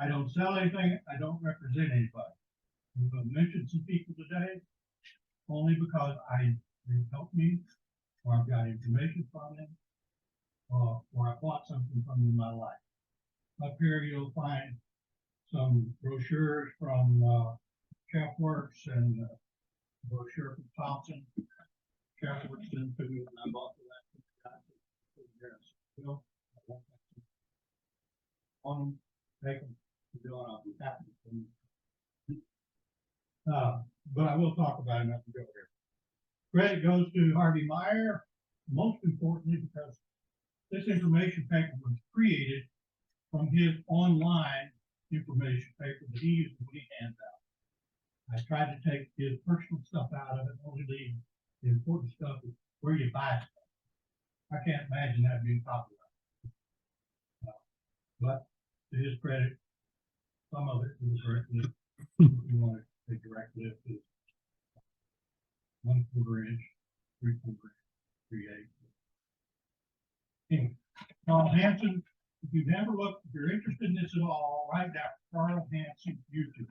I don't sell anything, I don't represent anybody. I'm gonna mention some people today, only because they helped me, or I've got information from them, or I bought something from them in my life. Up here, you'll find some brochures from Chef Works and brochure from Thompson. Chef Works didn't to me when I bought the last one. On them, take them, I'll be happy. But I will talk about it as we go here. Credit goes to Harvey Meyer, most importantly because this information paper was created from his online information paper that he used when he hands out. I tried to take his personal stuff out of it, only leave the important stuff is where you buy stuff. I can't imagine that being popular. But to his credit, some of it is direct lift. If you want to take direct lift, is 1/4 inch, 3/4 inch, 3/8. Anyway, Carl Hansen, if you've never looked, if you're interested in this at all, write down Carl Hansen YouTube.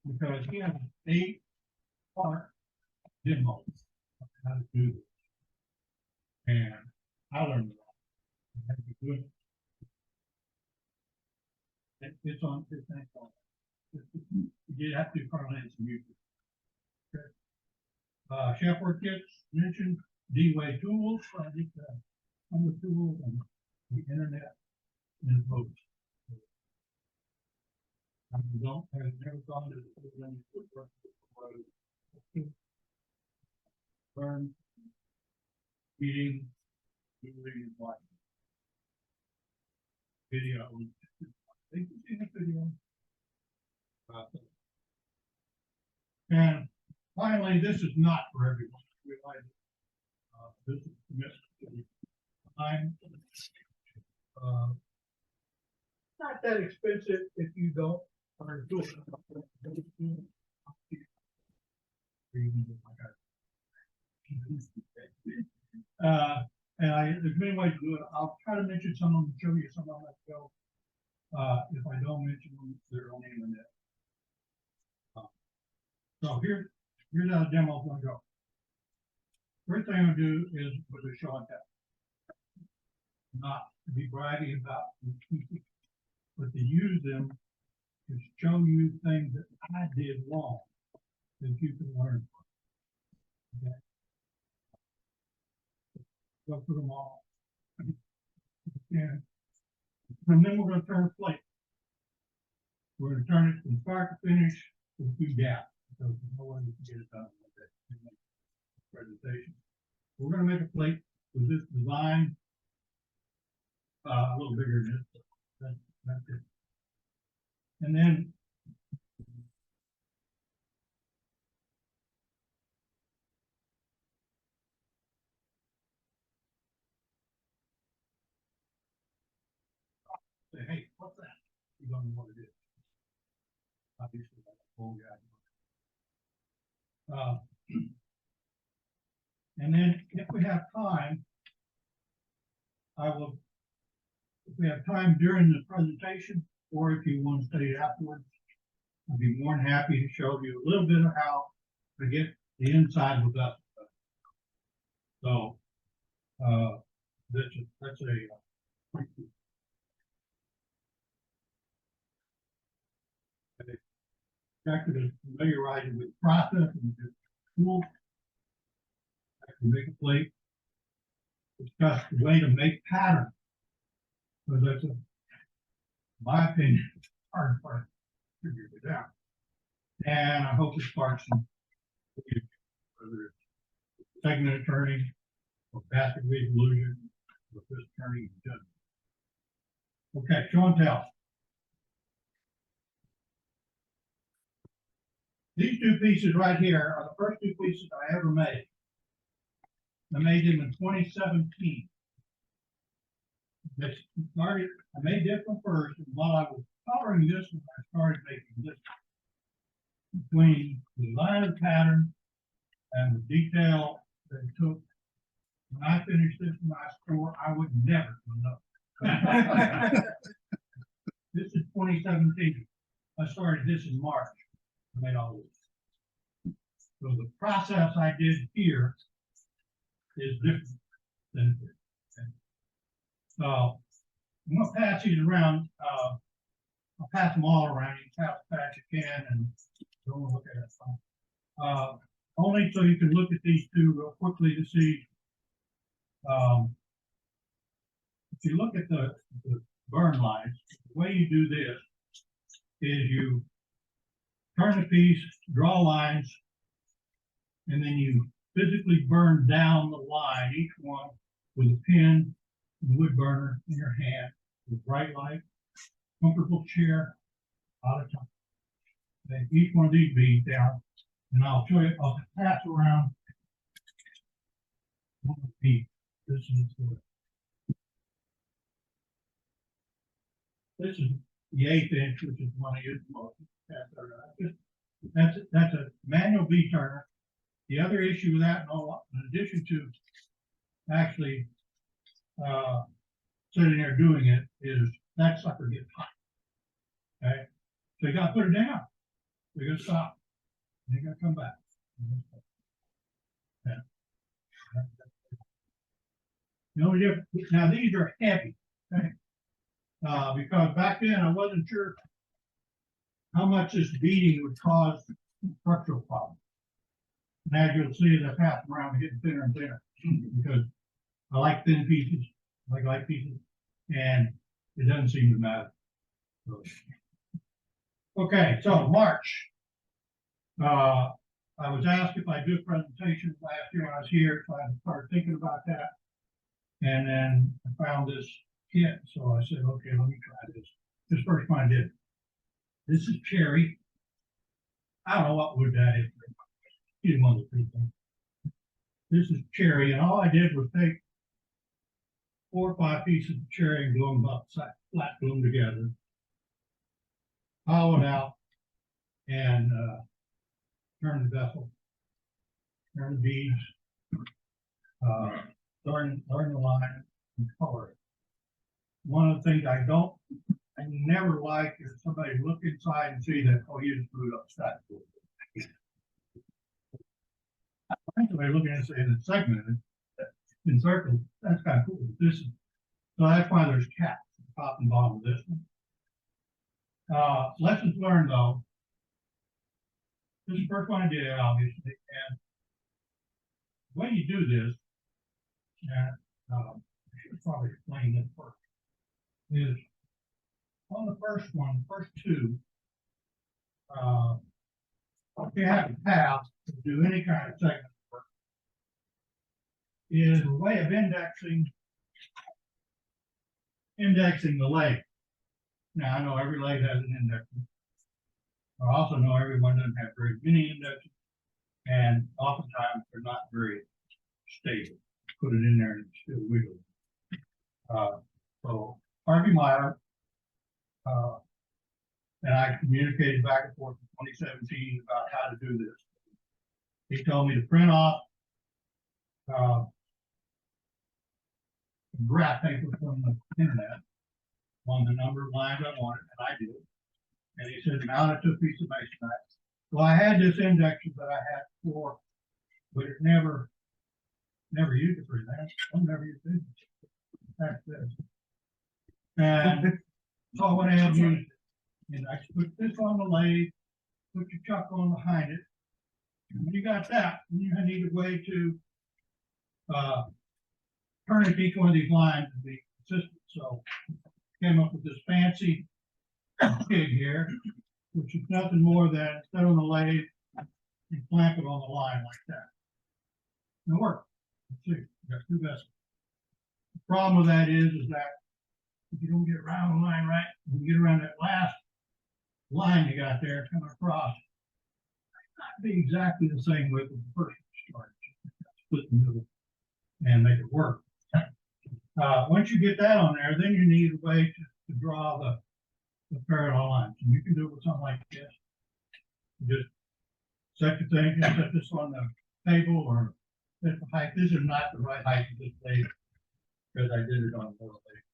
Because he has an 8-part demo of how to do this. And I learned a lot. I had to do it. It's on his thing. You have to do Carl Hansen YouTube. Okay. Chef Work Kits mentioned D-Way tools. I think some of the tools and the internet and books. I don't have never gone to the woodwork learn eating, doing, watching video. I think you've seen a video. And finally, this is not for everyone. This is commitment to time. Not that expensive if you don't learn to do it. And there's many ways to do it. I'll try to mention some of them, show you some of them as go. If I don't mention them, they're on the internet. So here's how the demo is going to go. First thing I'm going to do is with a show and tell. Not to be bragging about them, but to use them to show you things that I did wrong that you can learn from. Okay. Go through them all. And then we're going to turn a plate. We're going to turn it from start to finish with 2 gaps. So there's no way to get it done like that presentation. We're going to make a plate with this design a little bigger than this. That's it. And then say, hey, what's that? You don't know what it is. Obviously, that's a full guy. And then if we have time, if we have time during the presentation, or if you want to study it afterwards, I'd be more than happy to show you a little bit of how to get the inside with us. So, that's a factor to familiarize you with the process and the tool. I can make a plate. Discuss the way to make patterns. So that's my opinion, hard part to figure it out. And I hope it sparks some, whether it's segment turning or basket resolution or just turning in general. Okay, show and tell. These 2 pieces right here are the first 2 pieces I ever made. I made them in 2017. I made this one first, and while I was coloring this one, I started making this one. Between the design of the pattern and the detail that it took, when I finished this in my store, I would never enough. This is 2017. I started this in March. I made all this. So the process I did here is different than here. Okay. So I'm gonna pass these around. I'll pass them all around. You can pass as fast as you can and don't look at it. Only so you can look at these two real quickly to see. If you look at the burn lines, the way you do this is you turn the piece, draw lines, and then you physically burn down the line, each one with a pin and wood burner in your hand with bright light, comfortable chair, out of time. Then each one of these beads down, and I'll show you, I'll pass around one of the beads. This is the 1/8 inch, which is one I use most. That's a manual bead turner. The other issue with that, in addition to actually sitting there doing it, is that sucker gets hot. Okay, so you gotta put it down. You gotta stop. And you gotta come back. Yeah. The only difference, now these are heavy, okay? Because back then I wasn't sure how much this beading would cause structural problems. And as you'll see, as I pass them around, getting thinner and thinner because I like thin pieces, I like light pieces, and it doesn't seem to matter. So, okay, so March. I was asked if I do a presentation last year when I was here, so I started thinking about that. And then I found this kit, so I said, okay, let me try this. This first one I did. This is cherry. I don't know what wood that is. Either one of the three things. This is cherry, and all I did was take 4 or 5 pieces of cherry and glue them up, flat glue them together, hollow it out, and turn the vessel, turn the beads, learn the line, and color it. One of the things I never like is somebody look inside and see that, oh, you just glued up that. I think somebody looking at it in a segment in circles, that's kind of cool. This is, so that's why there's caps at the top and bottom of this one. Lessons learned though. This is the first one I did, obviously, and the way you do this, and I should probably explain this first, is on the first one, first two, if you have a path to do any kind of segment work, is a way of indexing the leg. Now I know every leg has an index. I also know everyone doesn't have very many indexes, and oftentimes they're not very stable. Put it in there and it's still wiggling. So Harvey Meyer and I communicated back and forth in 2017 about how to do this. He told me to print off graph paper from the internet on the number of lines I wanted, and I did. And he said, mount it to a piece of masonite. Well, I had this index that I had before, but it never used it for that. I've never used it. That's this. And so I went ahead and used it. And I put this on the lathe, put your chuck on behind it. And when you got that, you need a way to turn it each one of these lines to be consistent. So I came up with this fancy jig here, which is nothing more than set on the lathe and clamp it on the line like that. And it worked. Let's see, we got 2 vessels. The problem with that is that if you don't get around the line right, when you get around that last line you got there coming across, it's not be exactly the same width as the first one started. Split in the middle and make it work. Once you get that on there, then you need a way to draw the parallel lines. And you can do it with something like this. Just set the thing and set this on the table or set the height. This is not the right height of this blade because I did it on the lower blade.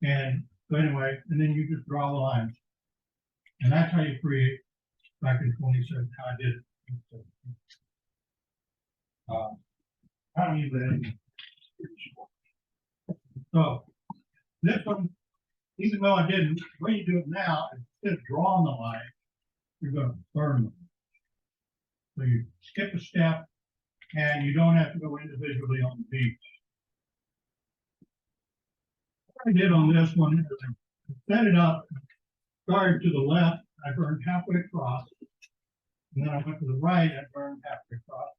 And so anyway, and then you just draw the lines. And that's how you create, back in 27, how I did it. I don't use that. So this one, even though I didn't, the way you do it now, instead of drawing the line, you're going to burn them. So you skip a step and you don't have to go individually on the beach. What I did on this one is I set it up, started to the left, I burned halfway across, and then I went to the right, I burned halfway across.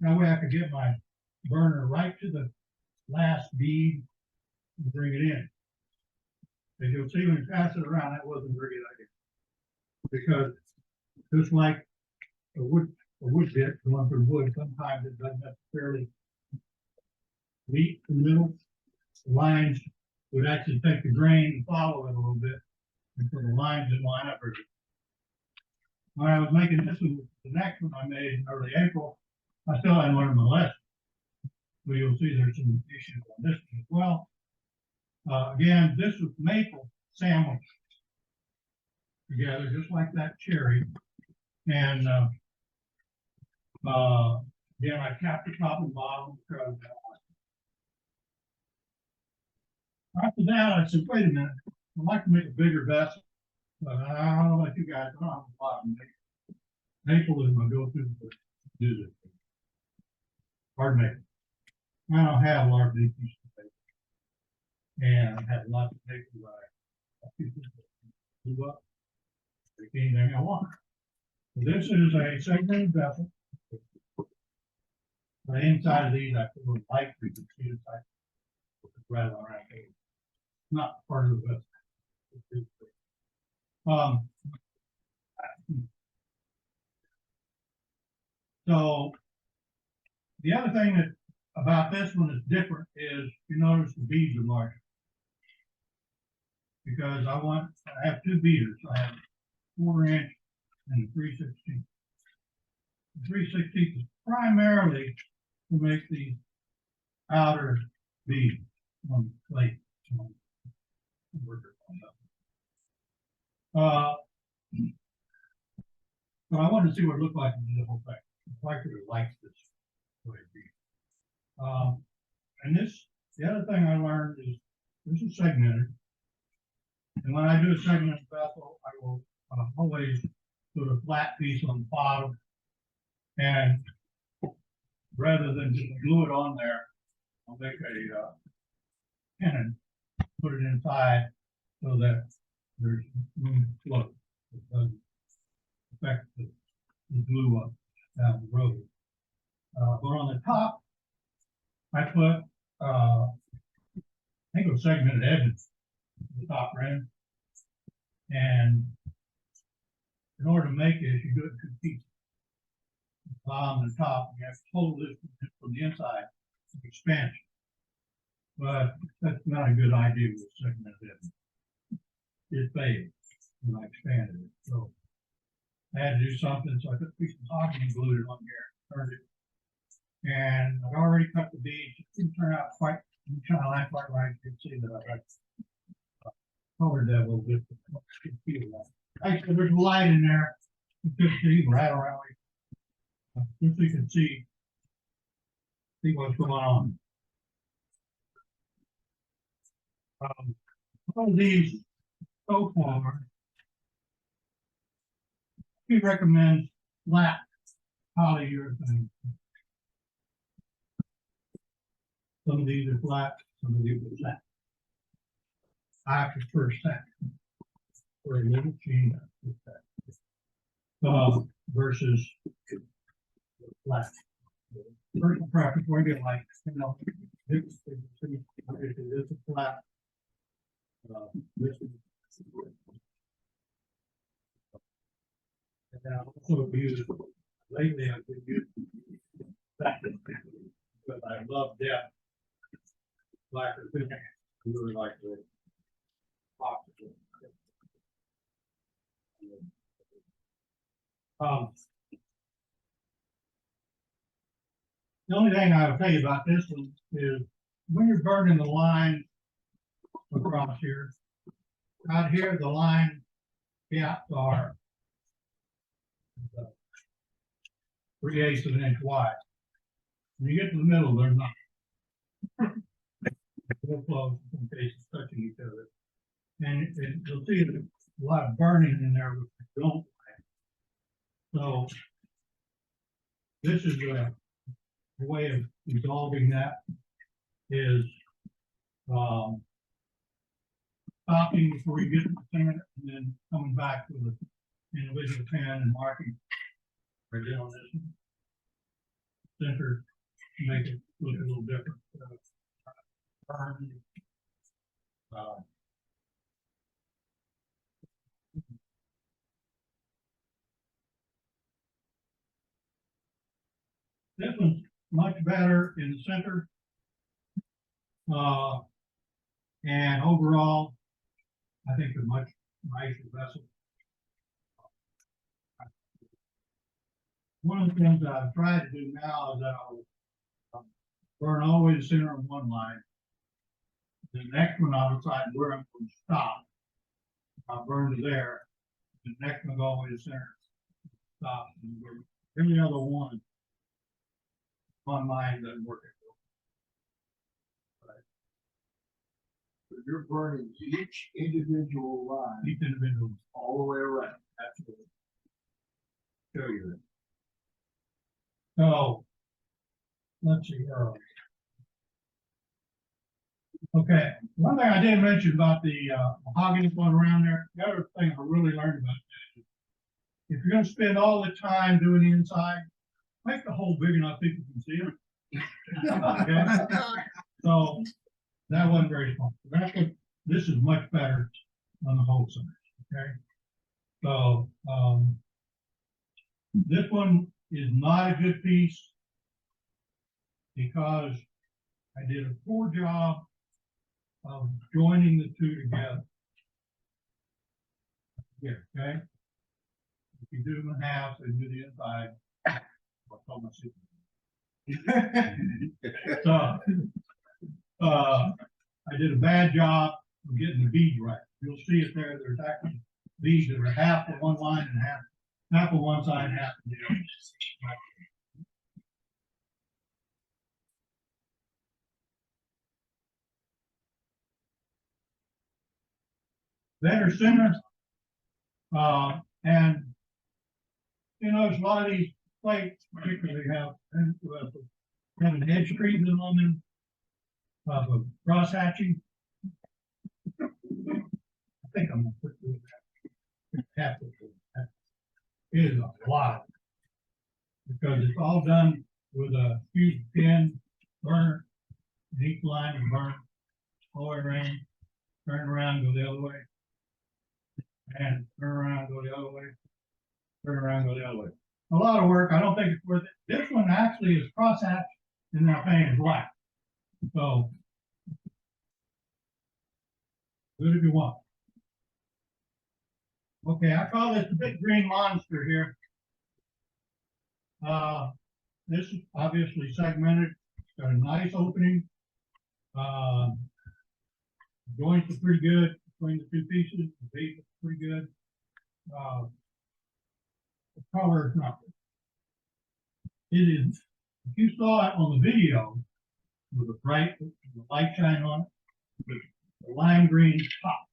That way I could get my burner right to the last bead and bring it in. As you'll see when you pass it around, that wasn't a very good idea. Because just like a wood bit going through wood, sometimes it doesn't necessarily meet the middle. The lines would actually take the grain and follow it a little bit. And so the lines didn't line up very good. When I was making this one, the next one I made in early April, I still hadn't learned my lesson. So you'll see there's some issues on this one as well. Again, this was maple sandwich together, just like that cherry. And again, I capped the top and bottom because after that, I said, wait a minute, I'd like to make a bigger vessel, but I don't know about you guys, I don't have a lot of maple is my go-to to do this. Pardon me. I don't have a large piece of paper. And I have lots of paper that I do up, make anything I want. So this is a segmented vessel. The inside of these, I put a little light for you can see inside. Rather around here. Not part of the vessel. So the other thing that about this one is different is you notice the beads are larger. Because I have two beaters. I have 4-inch and 3/16. The 3/16 is primarily to make the outer bead on the plate. But I wanted to see what it looked like in the whole thing. I really likes this way. And this, the other thing I learned is this is segmented. And when I do a segmented vessel, I will always put a flat piece on the bottom. And rather than just glue it on there, I'll make a pin, put it inside so that there's room to float. It doesn't affect the glue up down the road. But on the top, I put, I think it was segmented edges, the top rim. And in order to make it, you do it in two pieces. The bottom and the top, you have to hold this from the inside, expansion. But that's not a good idea with segmented edges. It failed when I expanded it. So I had to do something, so I took a piece of mahogany and glued it on here, turned it. And I'd already cut the beads. It didn't turn out quite, kind of like right. You can see that I got colored that a little bit. Actually, there's light in there. You could see right around it. Just so you can see what's going on. All these so far, we recommend flat polyurethane. Some of these are flat, some of these are satin. I prefer satin for a little machine versus flat. Personal preference, where you get like, you know, this is a flat. This is, and I also use lately I've been using satin because I love depth. Blacker finish. I really like the box. The only thing I'll tell you about this one is when you're burning the line, across here. Out here, the line gaps are 3/8 of an inch wide. When you get to the middle, they're not. Real close, in case it's touching each other. And you'll see a lot of burning in there, which I don't like. So this is a way of resolving that is stopping before you get to the center and then coming back with an individual pen and marking right there on this center to make it look a little different. This one's much better in the center. And overall, I think a much nicer vessel. One of the things that I've tried to do now is that I'll burn all the way to the center on one line. The next one I'll decide where I'm going to stop. I'll burn to there. The next one will go all the way to the center. Stop. And every other one on mine doesn't work. So you're burning each individual line Each individual. all the way around. Absolutely. Show you that. So let's see. Okay, one thing I did mention about the mahogany one around there, the other thing I really learned about that is if you're going to spend all the time doing the inside, make the hole big enough people can see it. Okay? So that wasn't very fun. This is much better on the whole side. Okay, so this one is not a good piece because I did a poor job of joining the two together. Here, okay? If you do them in half, then do the inside. I'll tell my secret. So, I did a bad job of getting the beads right. You'll see it there. There's actually beads that are half of one line and half of one side and half of the other. Better center. And you know, there's a lot of these plates, particularly have an edge treatment on them of cross hatching. I think I'm gonna put that. It is a lot because it's all done with a huge pin burner. And each line is burned all the way around, turn around, go the other way. And turn around, go the other way. Turn around, go the other way. A lot of work. I don't think it's worth it. This one actually is crosshatch and they're painted black. So, good if you want. Okay, I call this the big green monster here. This is obviously segmented. It's got a nice opening. Joints are pretty good between the two pieces. The base is pretty good. The color is not good. It is, if you saw it on the video, with the bright, with the light shine on it, the lime green top.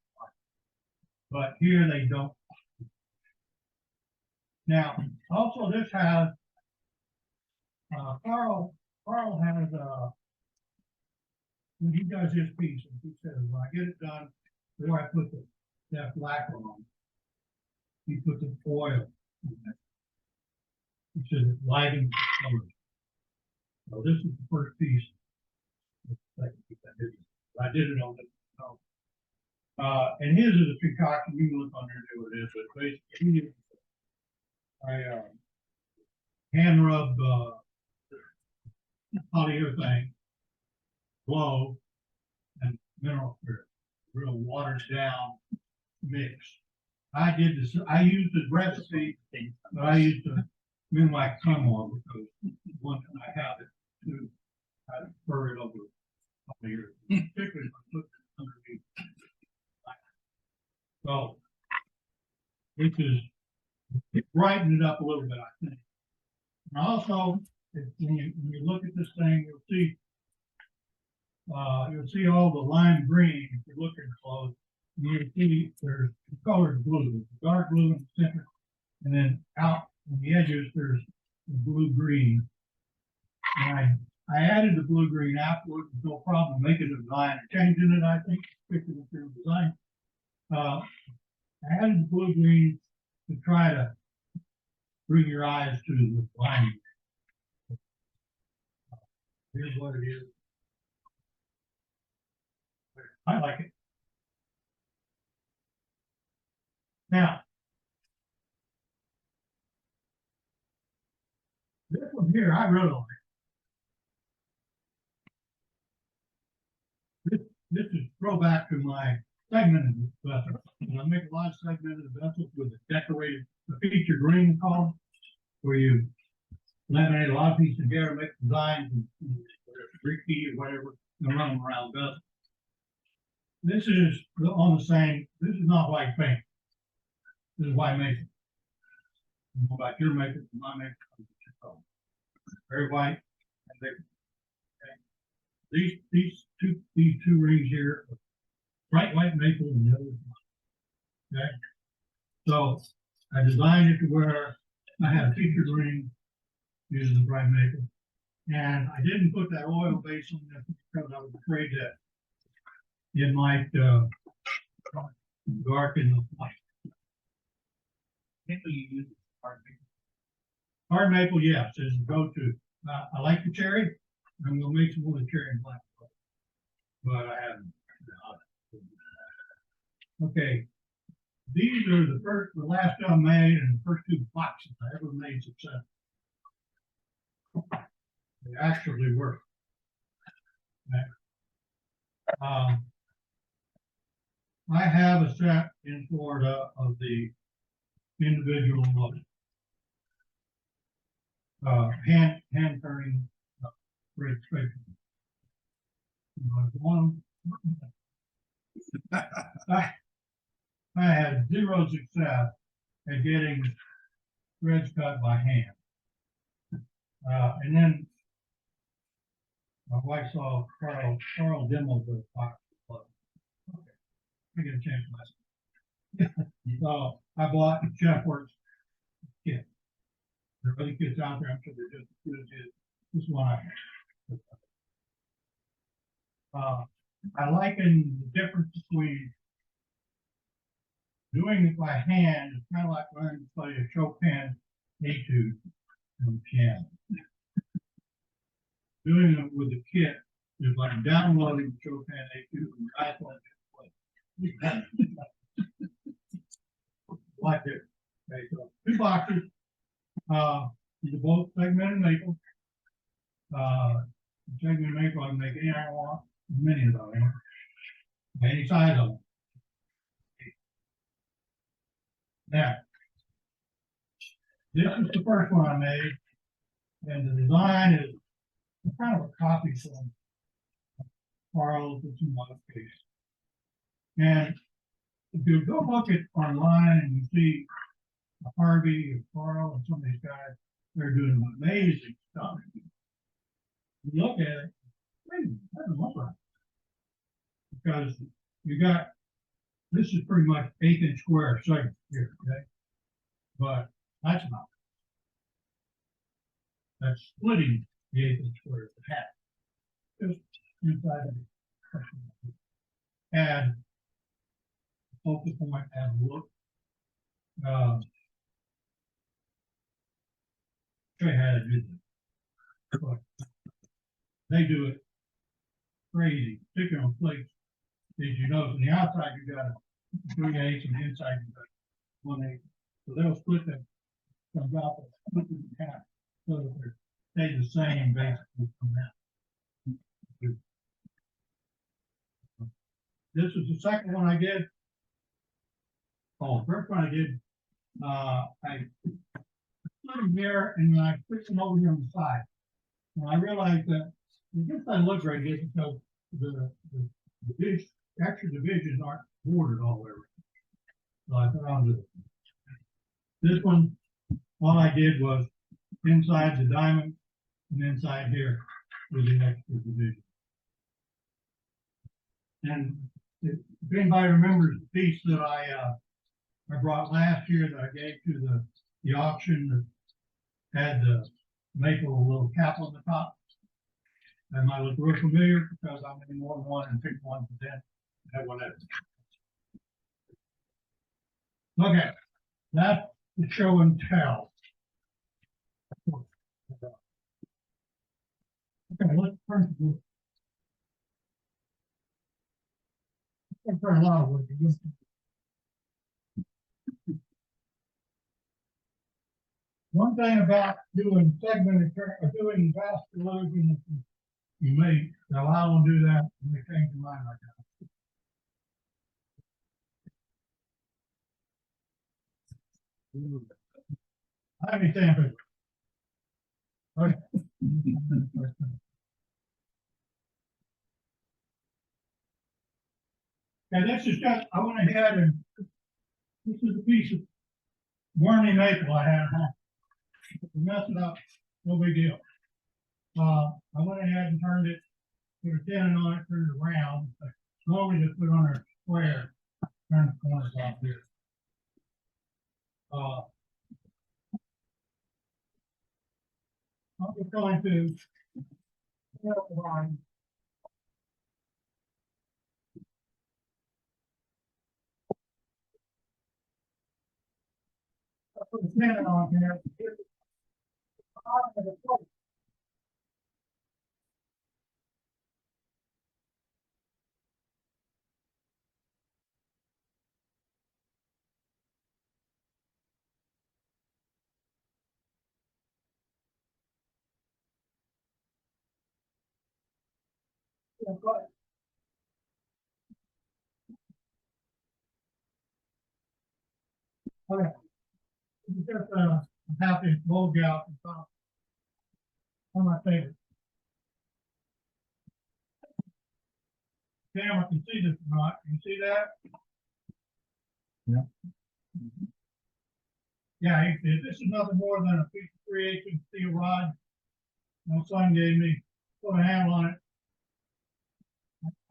But here they don't. Now, also this has, Carl has, when he does his piece, and he says, when I get it done, before I put that lacquer on, he puts the foil in there. He says it's lighting color. So this is the first piece. I did it on the, and his is a concoction. You can look on there and do what it is, but basically, I hand rub polyurethane, glow, and mineral spirit, real watered down mix. I did this. I used the recipe, but I used to minimize some on because one I have it to I pour it over here, particularly if I put it underneath. So this is, it brightened it up a little bit, I think. And also, when you look at this thing, you'll see all the lime green if you're looking close. And you'll see there's colored blue, dark blue in the center, and then out on the edges there's the blue green. And I added the blue green afterwards, no problem making a design or changing it, I think, fixing it through design. I added the blue green to try to bring your eyes to the line. Here's what it is. I like it. Now, this one here, I really like. This is throwback to my segmented vessels. I make a lot of segmented vessels with a decorated, a featured ring called, where you laminate a lot of pieces together, make designs, and repeat or whatever, and run them around vessels. This is on the same. This is not white paint. This is white mason. I don't know about your maker, my maker. Very white, and they. These two rings here, bright white maple and the other one. Okay, so I designed it to where I had a featured ring using the bright maple, and I didn't put that oil base on this because I was afraid that it might darken the white. Maple you use hard maple. Hard maple, yes, is the go-to. I like the cherry. I'm gonna make some more cherry and black, but I haven't. Okay, these are the last I made, and the first two boxes I ever made successful. They actually work. Okay. I have a set in Florida of the individual hand turning registration. I had zero success at getting threads cut by hand. And then my wife saw Carl demo the box. Okay, I get a chance myself. So I bought the Chef Works kit. There are other kits out there, I'm sure they're just as good as this one I have. I liken the difference between doing it by hand is kind of like learning to play a Chopin etude on the piano. Doing it with a kit is like downloading the Chopin etude from your iPhone. Like this. Okay, so two boxes. These are both segmented maple. Segmented maple, I can make any I want, many of them, any size of them. Now, this is the first one I made, and the design is kind of a copy from Carl's with some modifications. And if you go look at online and you see Harvey and Carl and some of these guys, they're doing amazing stuff. You look at it, wait, that doesn't look right. Because you got, this is pretty much 1/8 square segment here, okay? But that's not. That's splitting the 1/8 square of the hat. Just inside of it. Add focus point, add a look. Show you how to do this. But they do it crazy, particularly on plates. As you know, on the outside you got a 3/8, and the inside you got 1/8. So they'll split them from out and split them in half so that they stay the same basically from that. This is the second one I did. Oh, first one I did, I put them here and then I fixed them over here on the side. And I realized that it just doesn't look very good because the extra divisions aren't bordered all the way around. So I found it. This one, all I did was inside the diamond and inside here with the extra division. And if anybody remembers the piece that I brought last year that I gave to the auction that had the maple little cap on the top, that might look real familiar because I'm in more than one and picked one for ten. That one. Okay, that's the show and tell. Okay, let's turn to wood. Let's turn a lot of wood. One thing about doing segmented or doing vascular illusion, you may, now I won't do that, you may change your mind like that. I have any sandpaper. Okay. Okay, this is just, I went ahead and, this is a piece of wormy maple I had, huh? Mess it up, no big deal. I went ahead and turned it, put a tenon on it, turned it around, normally just put it on a square, turn the corners off here. I'm just going to line. I put a tenon on here. Okay. Just a half inch bulge out and top. On my favorite. Camera can see this or not. Can you see that? Yeah. Yeah, this is nothing more than a piece of 3/8 steel rod. My son gave me, put a handle on it.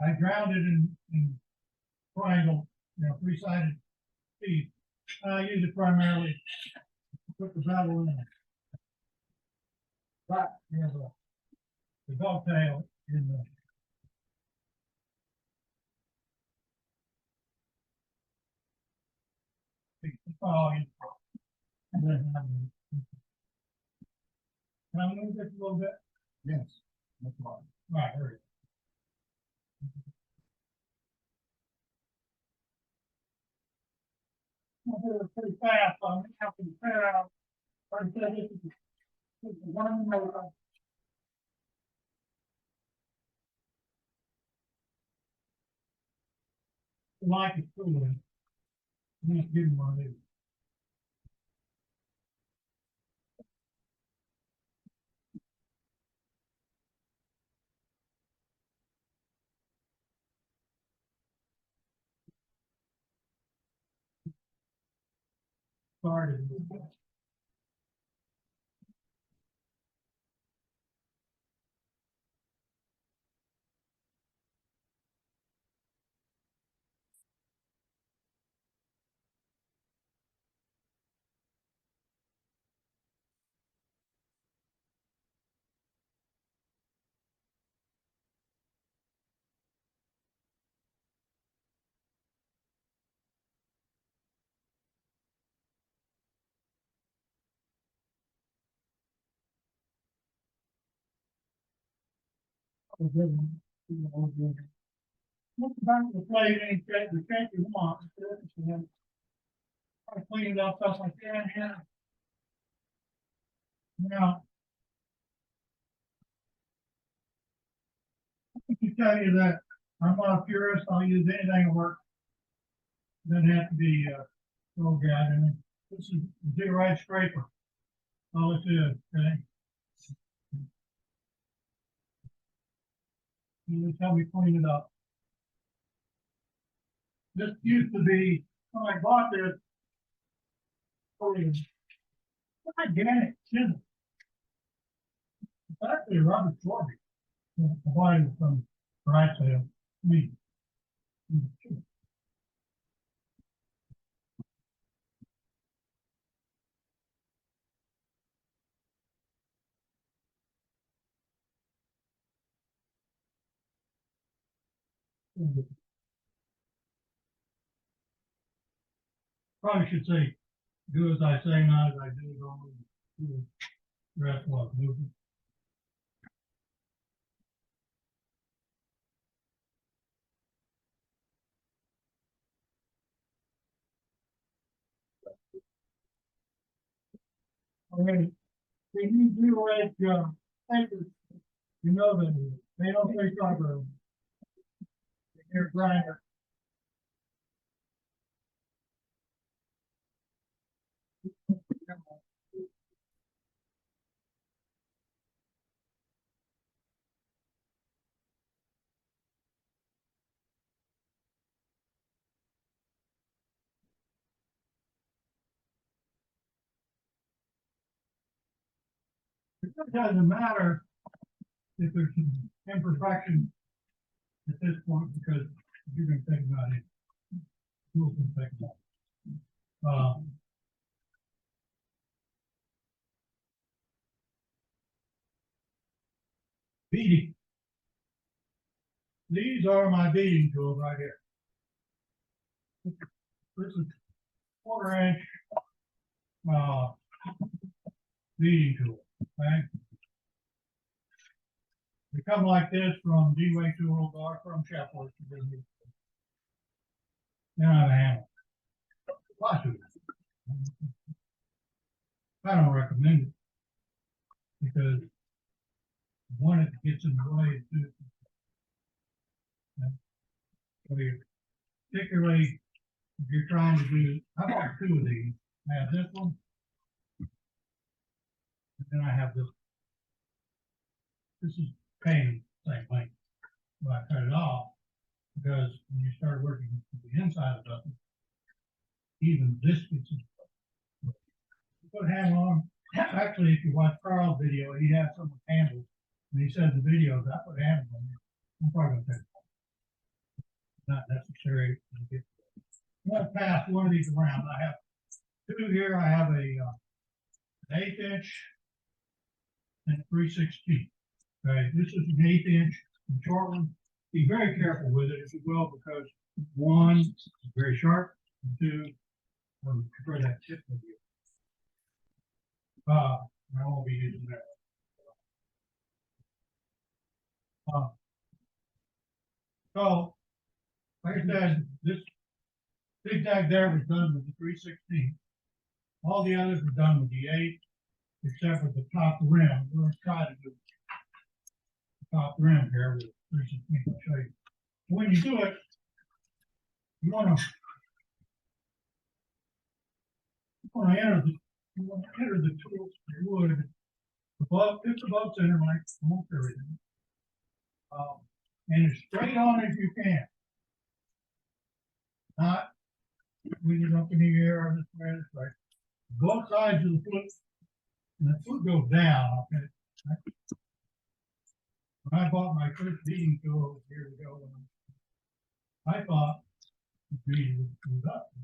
I ground it in triangle, three-sided piece. I use it primarily to put the bevel in. But here's the dovetail in the. Oh, and then, can I move this a little bit? Yes. No problem. All right, hurry. I'll do it pretty fast, so I'm gonna have to print out. Or say this is one more. Like it's cool. I'm gonna give him one of these. Started. Look back to the plate and the shape you want. I clean it up stuff like that here. Now, I can tell you that I'm not a purist. I'll use anything that works. Doesn't have to be road guide. I mean, this is the Daugherty scraper. All it is, okay? You just help me clean it up. This used to be when I bought this, oh, it's gigantic chisel. It's actually a rubber sorting. I bought it from garage sale. Me. Probably should say, do as I say, not as I do. Don't do the rest of the movement. All right. When you do like papers, you know that they don't say rubber. They're grinder. It doesn't matter if there's some imperfection at this point because you're going to think about it. You're going to think about it. Beading. These are my beading tools right here. This is 1/4 inch beading tool. Okay. They come like this from D-Way Tools or from Sheffield. Then I have a hammer. Lots of it. I don't recommend it because one, it gets in the way too. So particularly if you're trying to do, I bought 2 of these. I have this one, and then I have this. This is painted same length. So I cut it off because when you start working the inside of it, even this gets in. You put a handle on. Actually, if you watch Carl's video, he has some with handles, and he says the videos I put handles on. I'm probably gonna take it. Not necessary. I'm gonna pass one of these around. I have 2 here. I have an 1/8 inch and 3/16. Okay, this is an 1/8 inch, the short one. Be very careful with it, if you will, because 1 is very sharp, and 2, I prefer that tip with you. I won't be using that. So, like I said, this zigzag there was done with the 3/16. All the others were done with the 8, except for the top rim. We're going to try to do the top rim here with 3/16. I'll show you. When you do it, you want to enter the tools, the wood, above, it's above center, like almost everything. And as straight on as you can. Not when you're up in the air or this way, this way. Both sides of the foot, and the foot goes down, okay? When I bought my first beading tool years ago, I thought the beading was up.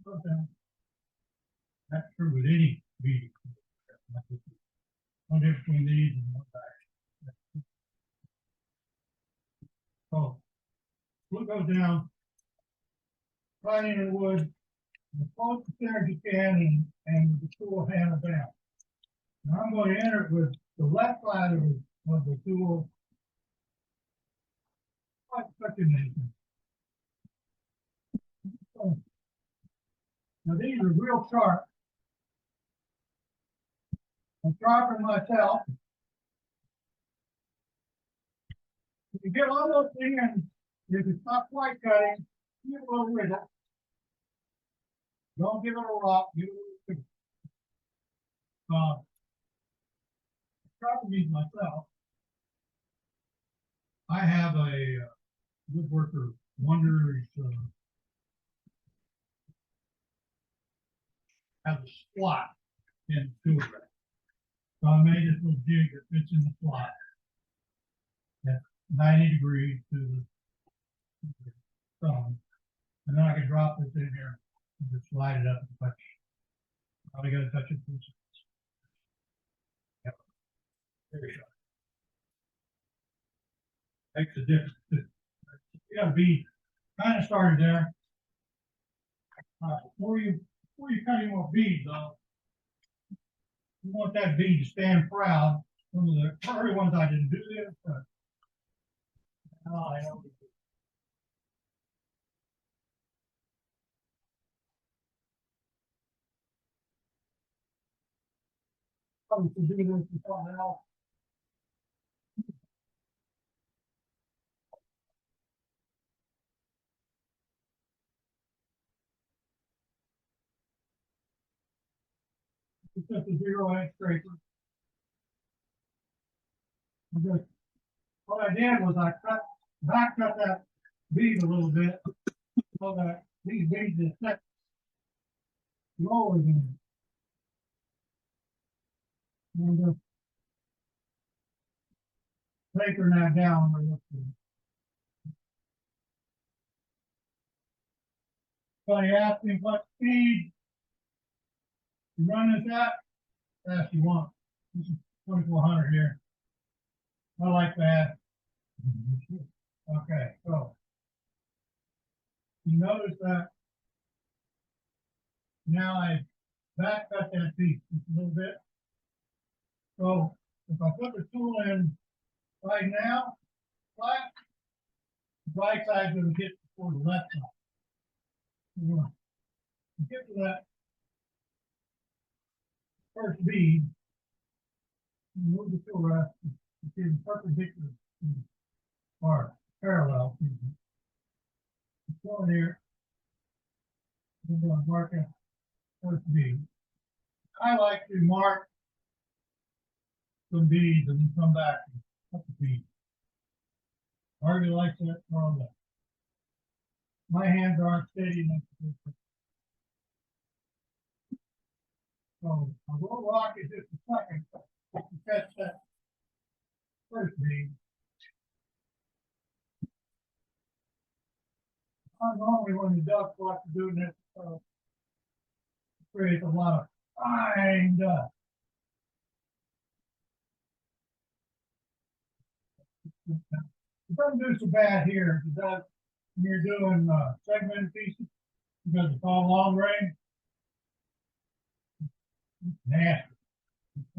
Okay. That's true with any beading. No difference between these and one back. So, foot goes down, right into the wood, as close to there as you can, and the tool handle down. Now I'm going to enter it with the left side of the tool, like touching anything. So, now these are real sharp. I'm sharper myself. If you get almost in, if it's not quite cutting, give it a little with it. Don't give it a rock, give it a little sharpen these myself. I have a woodworker wonders, has a slot in the tool rack. So I made this little jig that fits in the slot. At 90 degrees to the thumb. And then I can drop this in here and just slide it up and touch. Probably gotta touch it. Yep. Very sharp. Makes a difference too. You gotta be kind of started there. Before you cut any more beads though, you want that bead to stand proud. Some of the early ones I didn't do this, but now I know. Probably should do this with something else. It's just a 0-inch scraper. What I did was I back cut that bead a little bit so that these beads is set lower than. And just taper that down where this is. So you ask me what speed you run this at, fast you want. This is 2400 here. I like that. Okay, so you notice that now I back cut that piece just a little bit. So if I put the tool in right now, flat, the right side is going to get before the left side. We're going to get to that first bead, move the tool rest, it's in perpendicular or parallel. Go in here, we're going to mark that first bead. I like to mark some beads and then come back and cut the bead. Harvey likes that from that. My hands aren't steady enough to do it. So I will rock it just a second to catch that first bead. Normally when the ducks like to do this, creates a lot of fine dust. It doesn't do so bad here. It does when you're doing segmented pieces because it's all long range. It's nasty.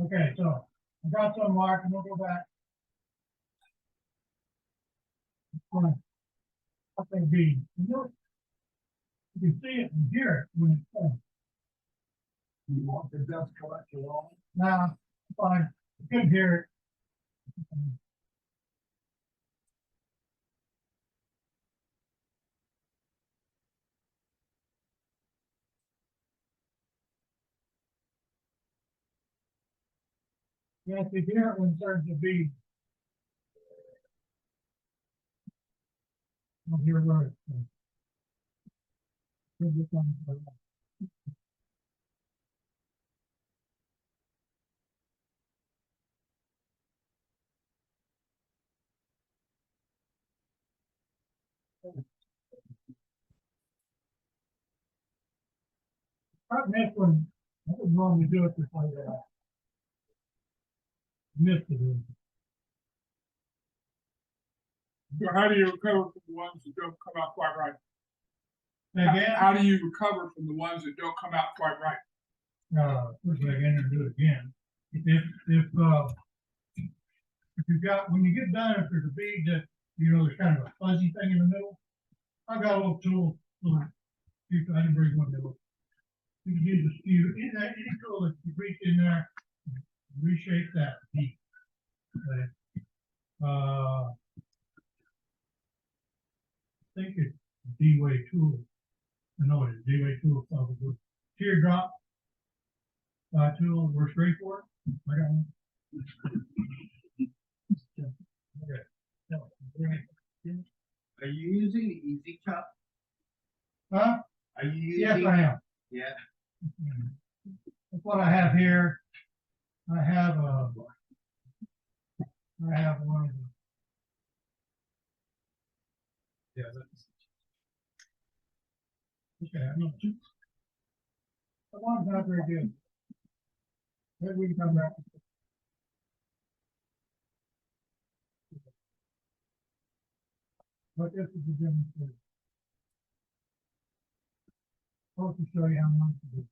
Okay, so I got some marked and we'll go back. Up that bead. You can see it and hear it when it's done. You want the dust collect along? Nah, fine. You can hear it. You have to hear it when it turns to bead. I'll hear where it's from. This one, I would normally do it this way. Missed it. So how do you recover from the ones that don't come out quite right? Again, How do you recover from the ones that don't come out quite right? first I again and do it again. If you've got, when you get done, if there's a bead that, you know, there's kind of a fuzzy thing in the middle, I've got a little tool, I didn't bring one middle. You can use a skew, any tool that you reach in there, reshape that bead. Okay. I think it's D-way tool. I know it's D-way tool, probably. Teardrop tool, we're straight for it. I got one. Okay. I you using the easy cup? Huh? Are you Yes, using? I am. Yeah. That's what I have here. I have one of the, Yeah, that's. okay, I'm not too. The one's not very good. Maybe we can come back. But this is the demonstration. Supposed to show you how much to do.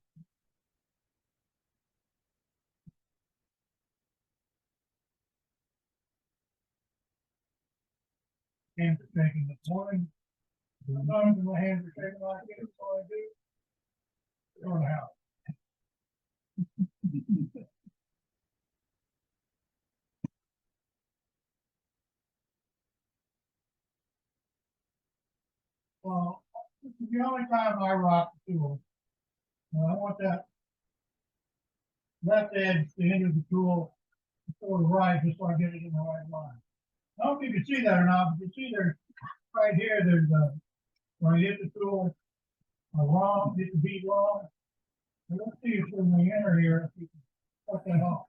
Hands are shaking this morning. Sometimes my hands are shaking like this, so I do. Go to the house. Well, this is the only time I rock the tool. I want that left edge, the end of the tool, to the right, just so I get it in the right line. I don't know if you can see that or not, but you see there's, right here, there's where you hit the tool, wrong, hit the bead wrong. And let's see if when we enter here, if you can cut that off.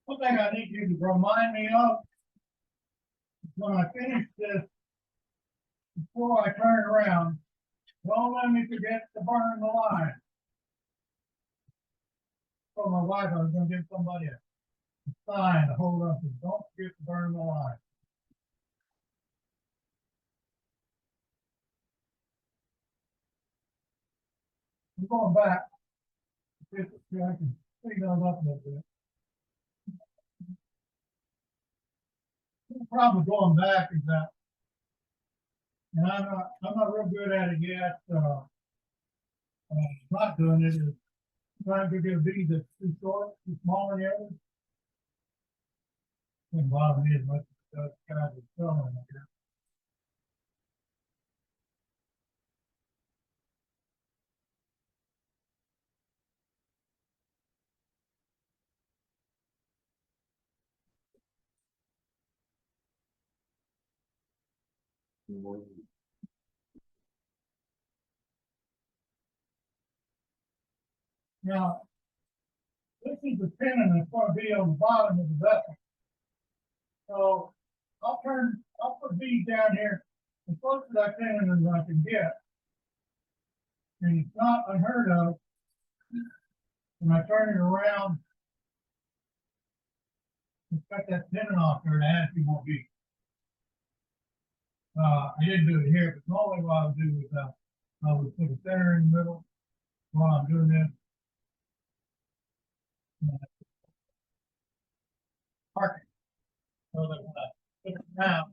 One thing I need you to remind me of, is when I finish this, before I turn around, don't let me forget to burn the line. So my wife, I was gonna give somebody a sign to hold up, and don't forget to burn the line. I'm going back. See if I can clean those up a little bit. The problem going back is that, and I'm not real good at it yet, not doing it is trying to get a bead that's too short, too small in the other. Doesn't bother me as much as it does guys that's selling it here. Now, this is the tenon that's going to be on the bottom of the vessel. So I'll put beads down here as close to that tenon as I can get. And it's not unheard of when I turn it around and cut that tenon off there to add a few more beads. I didn't do it here, but normally what I would do is I would put a center in the middle while I'm doing this. Parking. So that when I put it down,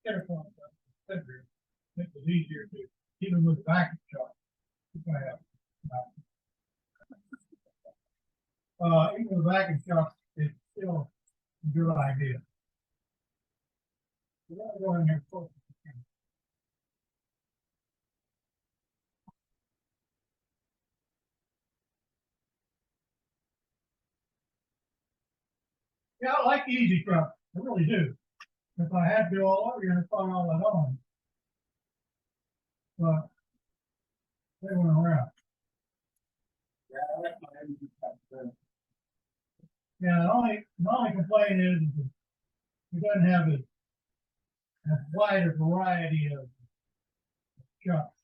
get it from the center, makes it easier to, even with the vacuum shot. If I have, even with the vacuum shot, it's still a good idea. We gotta go in there close. Yeah, I like the easy truck. I really do. If I had to do all over, you're gonna all that on. But they went around. Yeah, the only complaint is it doesn't have as wide a variety of chucks.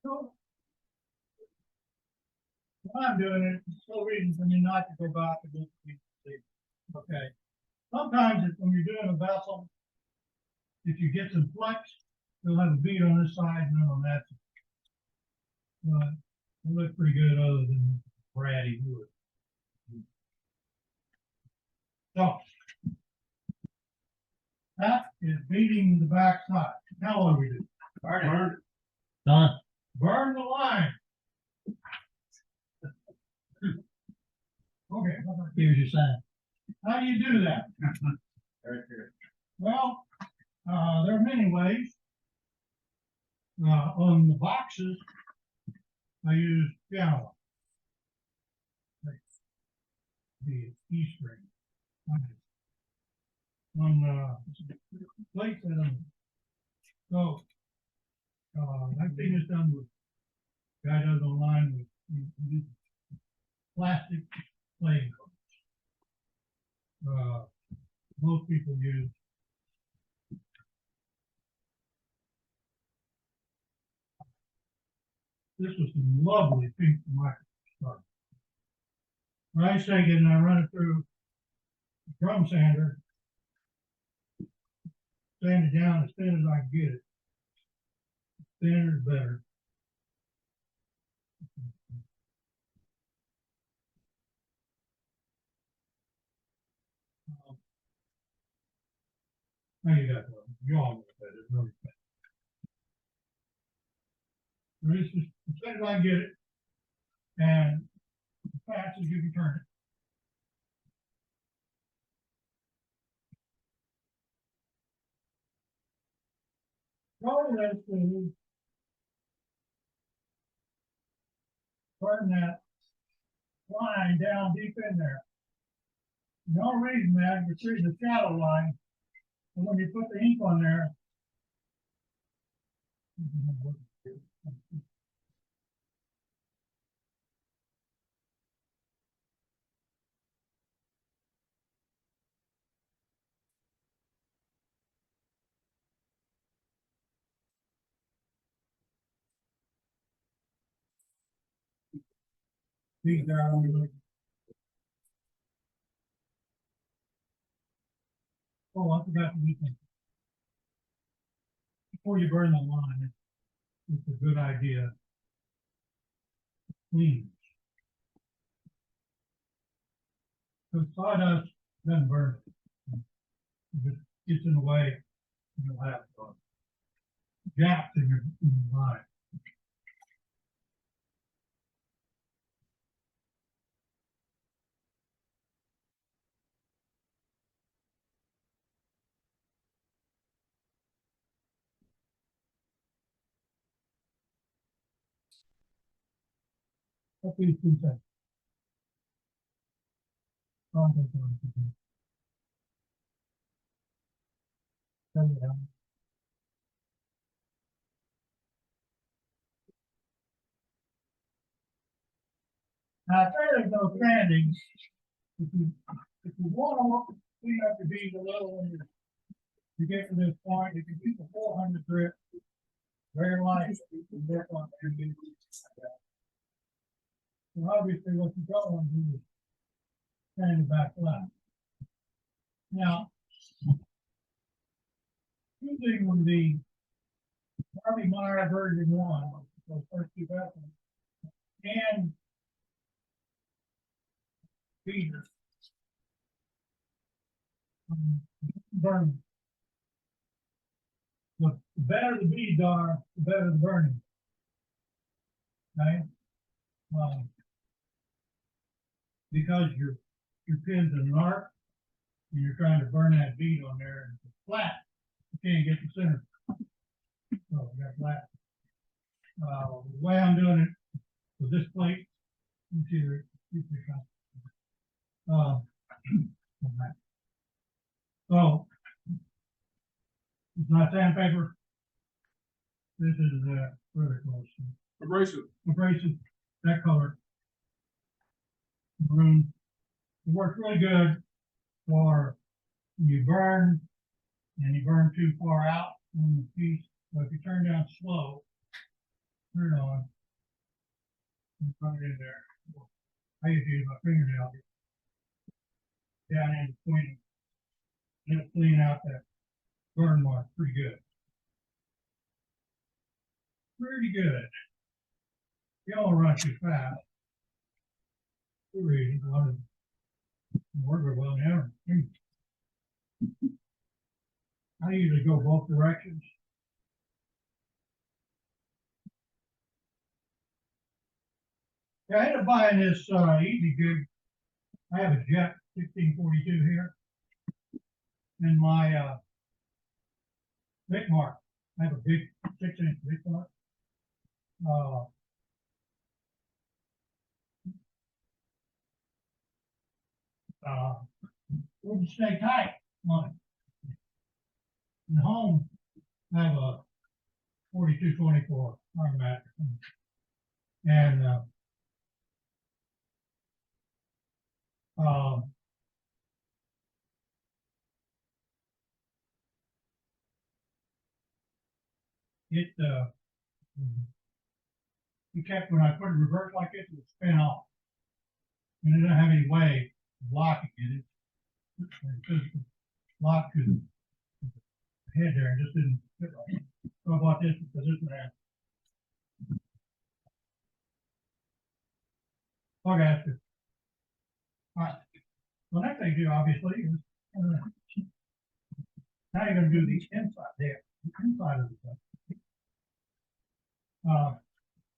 So when I'm doing it, it's no reason for me not to go back and do the okay. Sometimes when you're doing a vessel, if you get some flex, you'll have a bead on this side and then on that side. But it looks pretty good other than bratty wood. So that is beating the back side. Now what do we do? Burn it. Done. Burn the line. Okay, here's your sign. How do you do that? Right here. Well, there are many ways. On the boxes, I use piano. The E-string. On plates, I don't. So, I've seen this done with, guy does online with plastic playing cards. Most people use. This was some lovely pink micro. When I shake it and I run it through the drum sander, sand it down as thin as I can get it. Thinner is better. Now you got one. You all know that. It's really bad. So this is as thin as I can get it, and as fast as you can turn it. Roll this thing. Burn that line down deep in there. The only reason that you're treating the shadow line, and when you put the ink on there, these are only. Oh, I forgot to do something. Before you burn the line, it's a good idea. Clean. Because sawdust doesn't burn. It just gets in the way. You'll have gaps in your line. What these two say? Now, if there's no sanding, if you want to clean up your bead a little when you get to this point, you can use a 400 grit, very light. You can work on your bead. So obviously, what you don't want to do is sand it back flat. Now, using the Harvey Meyer version 1, those first two vessels, and beater. Burn. The better the beads are, the better the burning. Okay? Because your pin's in an arc, and you're trying to burn that bead on there, and it's flat, you can't get the center. So you got flat. The way I'm doing it with this plate, you see there, so it's not sandpaper. This is really close. Abrasive. Abrasive, that color. Maroon. It works really good for when you burn and you burn too far out on the piece. So if you turn down slow, turn it on, and put it in there. I usually use my fingernail down in between. It'll clean out that burn mark pretty good. Pretty good. You don't run too fast. Good reading. Work well now. I usually go both directions. of buying this, Easy Gig, I have a Jet 1642 here. And my, Big Mark, I have a big 6-inch Big Mark. Uh, wouldn't stay tight on it. In home, I have a 4224 arm mat. And, um, it, you kept, when I put it in reverse like this, it would spin off. And it doesn't have any way of locking it. It's just locked to the head there and just didn't fit right. So I bought this because this one has plug after. All right. The next thing to do, obviously, is now you're going to do the inside there, the inside of the thing.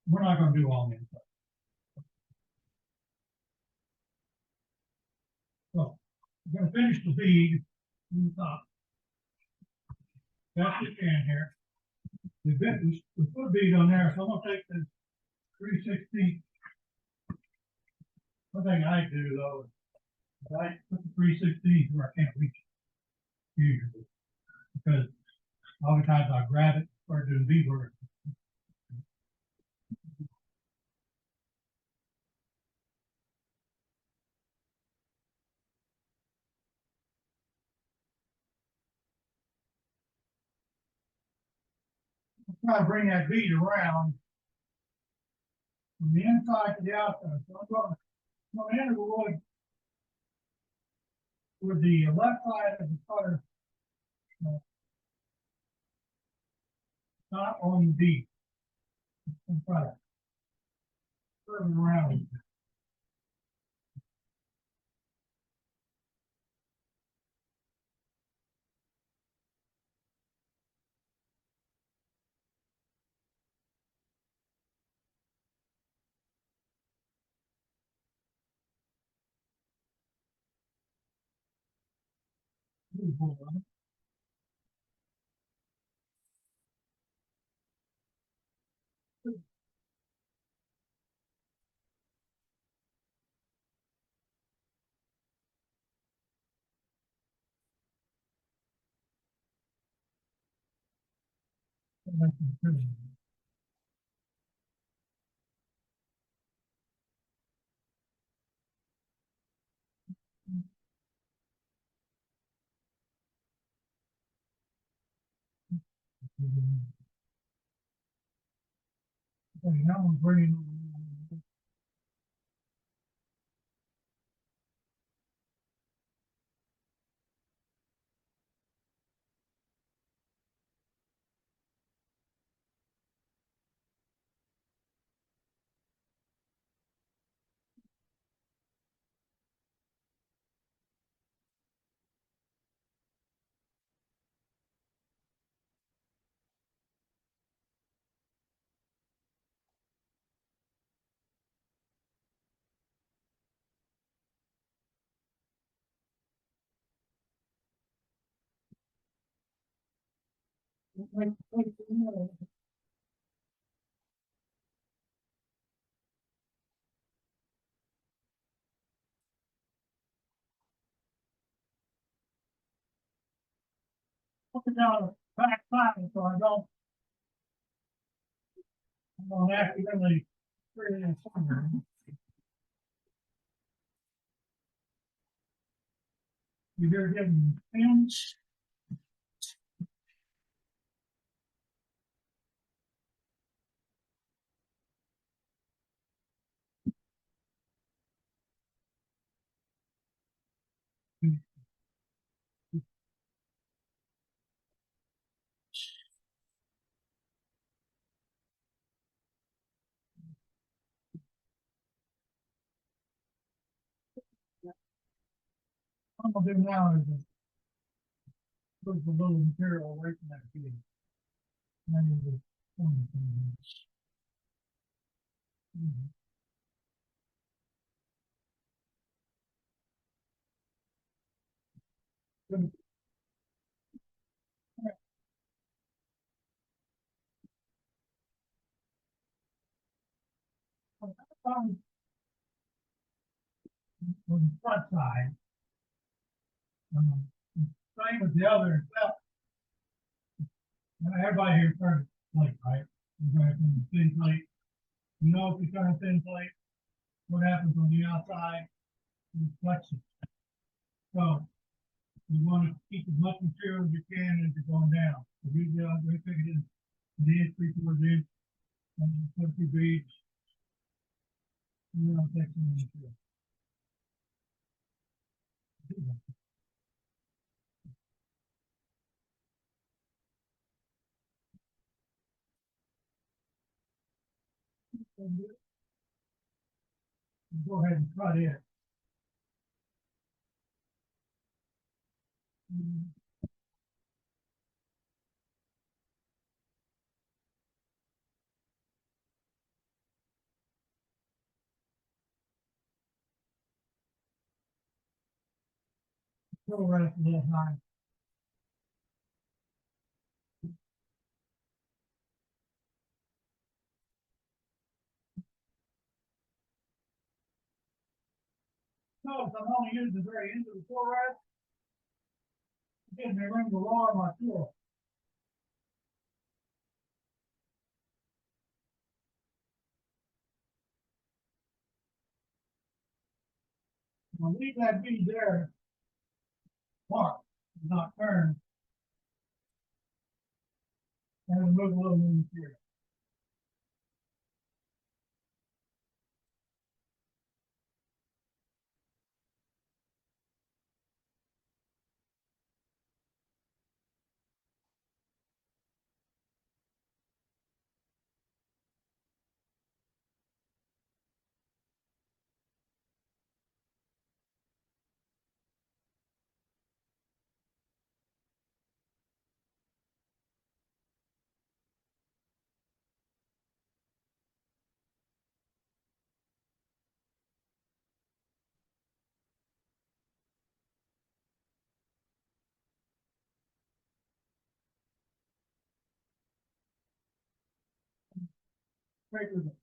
We're not going to do all the inside. So we're going to finish the bead on the top. That's the can here. We put a bead on there, so I'm going to take the 3/16. One thing I do though, is I put the 3/16 where I can't reach it usually, because oftentimes I grab it or do bead work. Try to bring that bead around from the inside to the outside. So I'm going to enter the wood with the left side of the cutter not on the bead. And try to curve it around. Okay, now I'm bringing put it down the back side so I don't accidentally create a somewhere. You better give them pins. What I'm gonna do now is put a little material away from that bead. And then you just form it. On the front side, same as the other, well, everybody here turns plate, right? Everybody turns thin plate. You know, if you turn a thin plate, what happens on the outside? It flexes. So you want to keep as much material as you can as you're going down. So usually I'm going to take it in an inch, 3/4 inch, and put a few beads. And then I'll take some material. Go ahead and cut it. Go right up a little high. Notice I'm only using the very end of the floor rack. Getting me room to lower my tool. I'll leave that bead there. Mark, not turn. And remove a little more material. Right with it.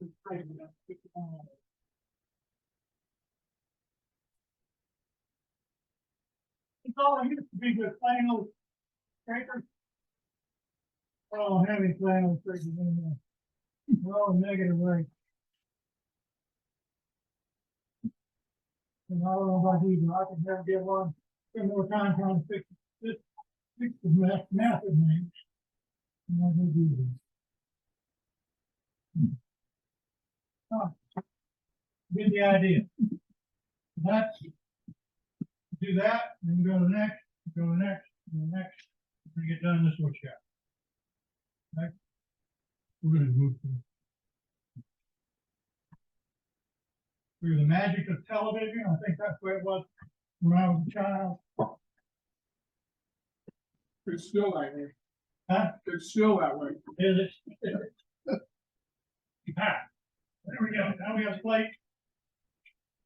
Just straighten it up. It's all I used to be with plain old scrapers. Oh, heavy plain old scrapers in there. Oh, negative rate. And I don't know about you, but I can never get one. Spend more time trying to fix this, fix the method name. And I can do this. Huh. Get the idea. That's, do that, then you go to the next, go to the next, go to the next, and get done this what you got. Okay? We're gonna move through the magic of television. I think that's where it was when I was a child. It's still that way. Huh? It's still that way. Is it? Ah, there we go. Now we have a plate.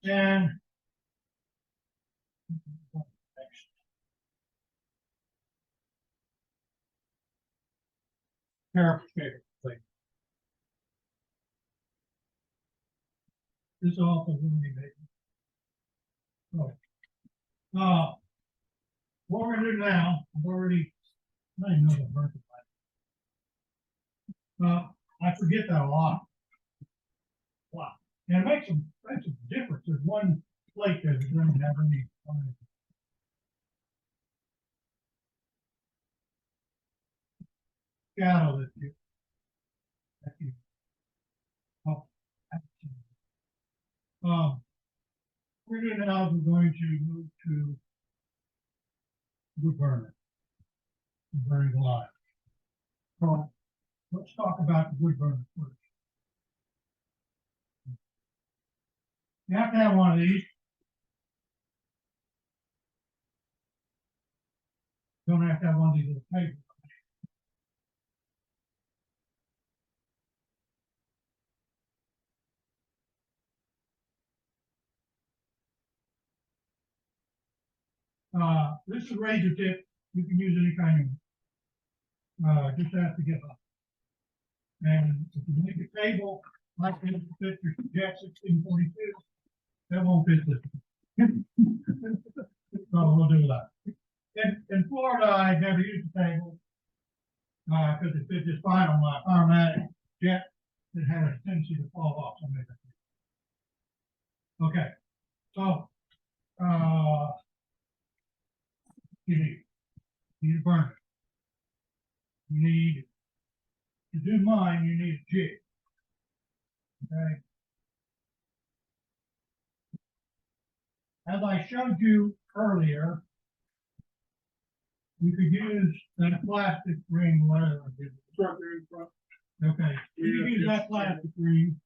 And careful, plate. This also going to be made. Oh. What we're gonna do now, I've already, I didn't know the birth of I forget that a lot. Wow. And it makes a difference. There's one plate that doesn't have any. Shadow that you. Oh, we're doing now, we're going to move to wood burner. Burning alive. So let's talk about the wood burner first. You have to have one of these. Don't have to have one of these little tables. This is razor tip. You can use any kind of, just have to get up. And if you make a table, like this, fit your Jet 1642, that won't fit this. So we'll do that. In Florida, I never used a table, because it fit just fine on my automatic jet that had a tendency to fall off. Okay, so, you need a burner. You need, to do mine, you need a jig. Okay. As I showed you earlier, you could use that plastic ring, whatever it is. Right there in front. Okay, you can use that plastic ring,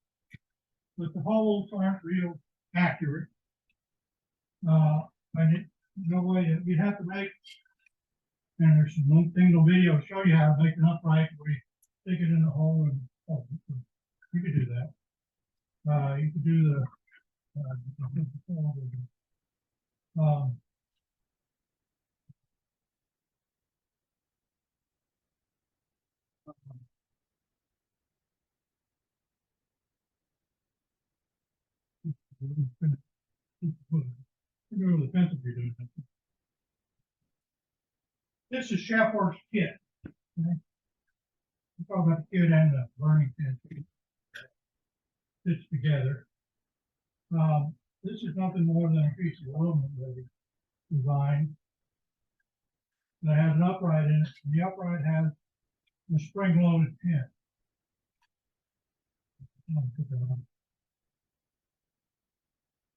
but the holes aren't real accurate. And it, no way that you have to make, and there's some one single video to show you how to make an upright where you stick it in the hole and, oh, you could do that. You could do the, um, the fence if you're doing that. This is Chefworks kit. Okay? We talk about the kit and the burning pin. Fits together. This is nothing more than a piece of aluminum that we designed. That has an upright in it, and the upright has a spring-loaded pin.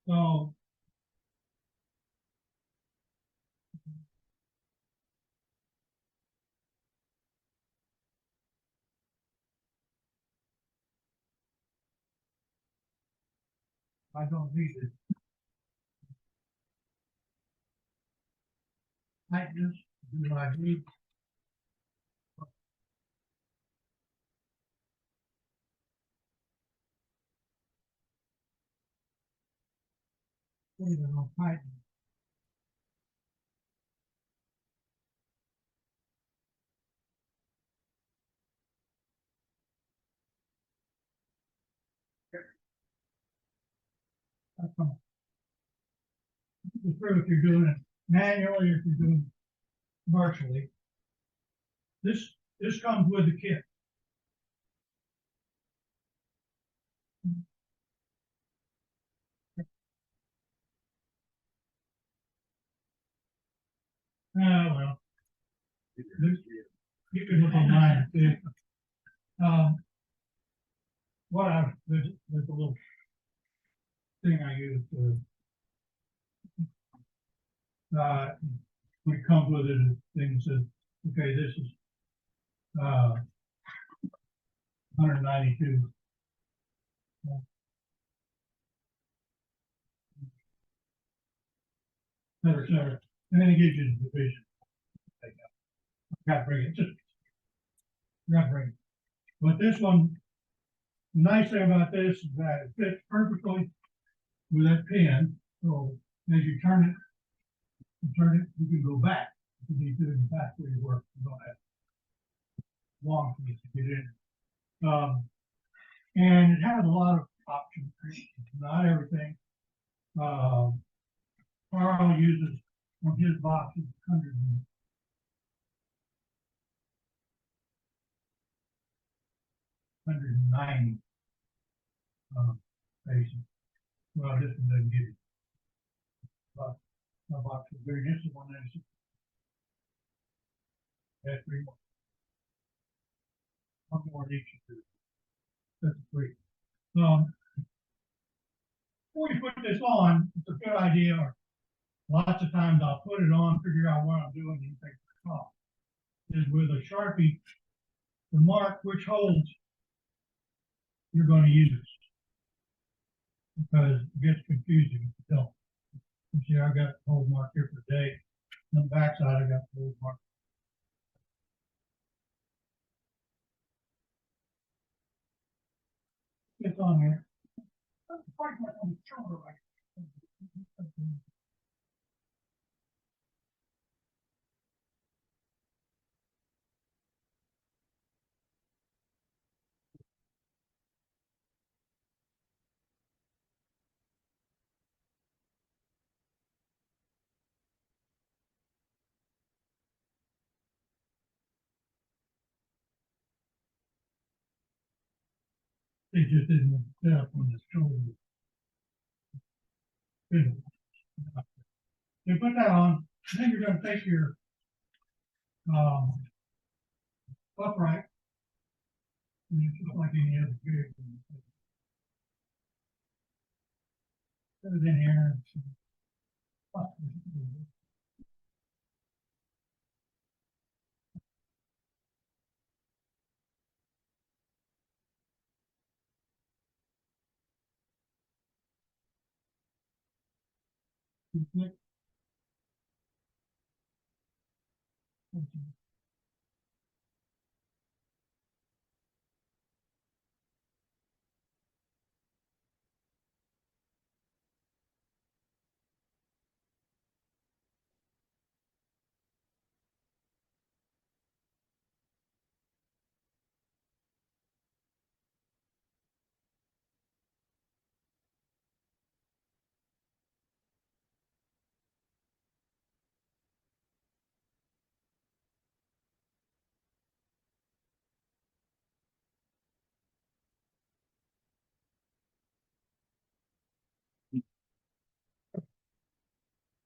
So I don't need it. Tightness, do what I need. Put it on tightness. That's all. It's true if you're doing it manually or if you're doing it commercially. This comes with the kit. Well, you can look online and see. There's a little thing I use to, when it comes with it, a thing that says, okay, this is, 192. Cetera. And then it gives you the division. Gotta bring it, gotta bring it. But this one, the nice thing about this is that it fits perfectly with that pin. So as you turn it, you can go back. You can do it back where you work. You don't have long for you to get in. And it has a lot of options, not everything. Carl uses on his boxes 190 spaces. Well, this one doesn't give it. But my box is very this is 196. That's 3 more. One more in each of two. That's 3. Before you put this on, it's a good idea. Or lots of times I'll put it on, figure out what I'm doing, and take it off. Is with a Sharpie to mark which holes you're going to use. Because it gets confusing if you don't. You see, I got the hole mark here for the day. On the backside, I got the hole mark on here. They just didn't set up on the shoulder. Good. You put that on, then you're gonna take your, upright. And it's just like any other vehicle. Put it in here.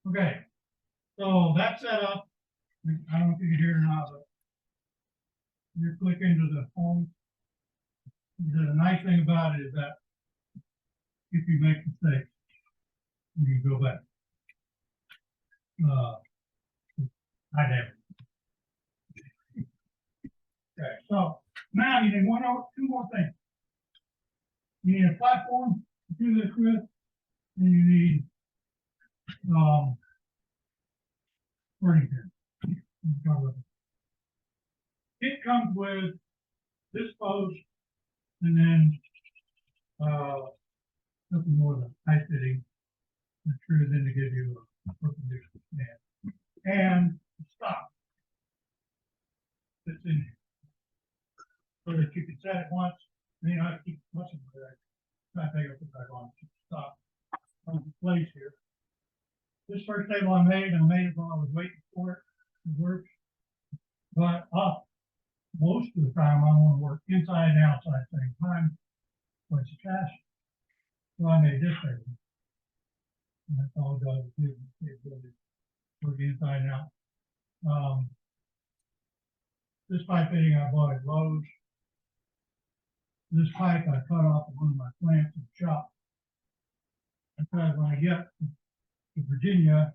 Okay, so that's set up. I don't know if you can hear it or not, but you click into the home. The nice thing about it is that if you make mistakes, you can go back. I never. Okay, so now you need two more things. You need a platform to do this with, and you need furniture. It comes with this post and then something more than pipe fitting that screws in to give you a perpendicular stand. And the stop that's in here. So that you can set it once, and you don't have to keep pushing for that. Try to take it back on. Stop on the place here. This first table I made it while I was waiting for it to work. But most of the time I want to work inside and outside at the same time. But it's cash. So I made this table. And that's all it does is work inside and out. This pipe fitting I bought at Lowe's. This pipe I cut off of one of my plants in the shop. Because when I get to Virginia,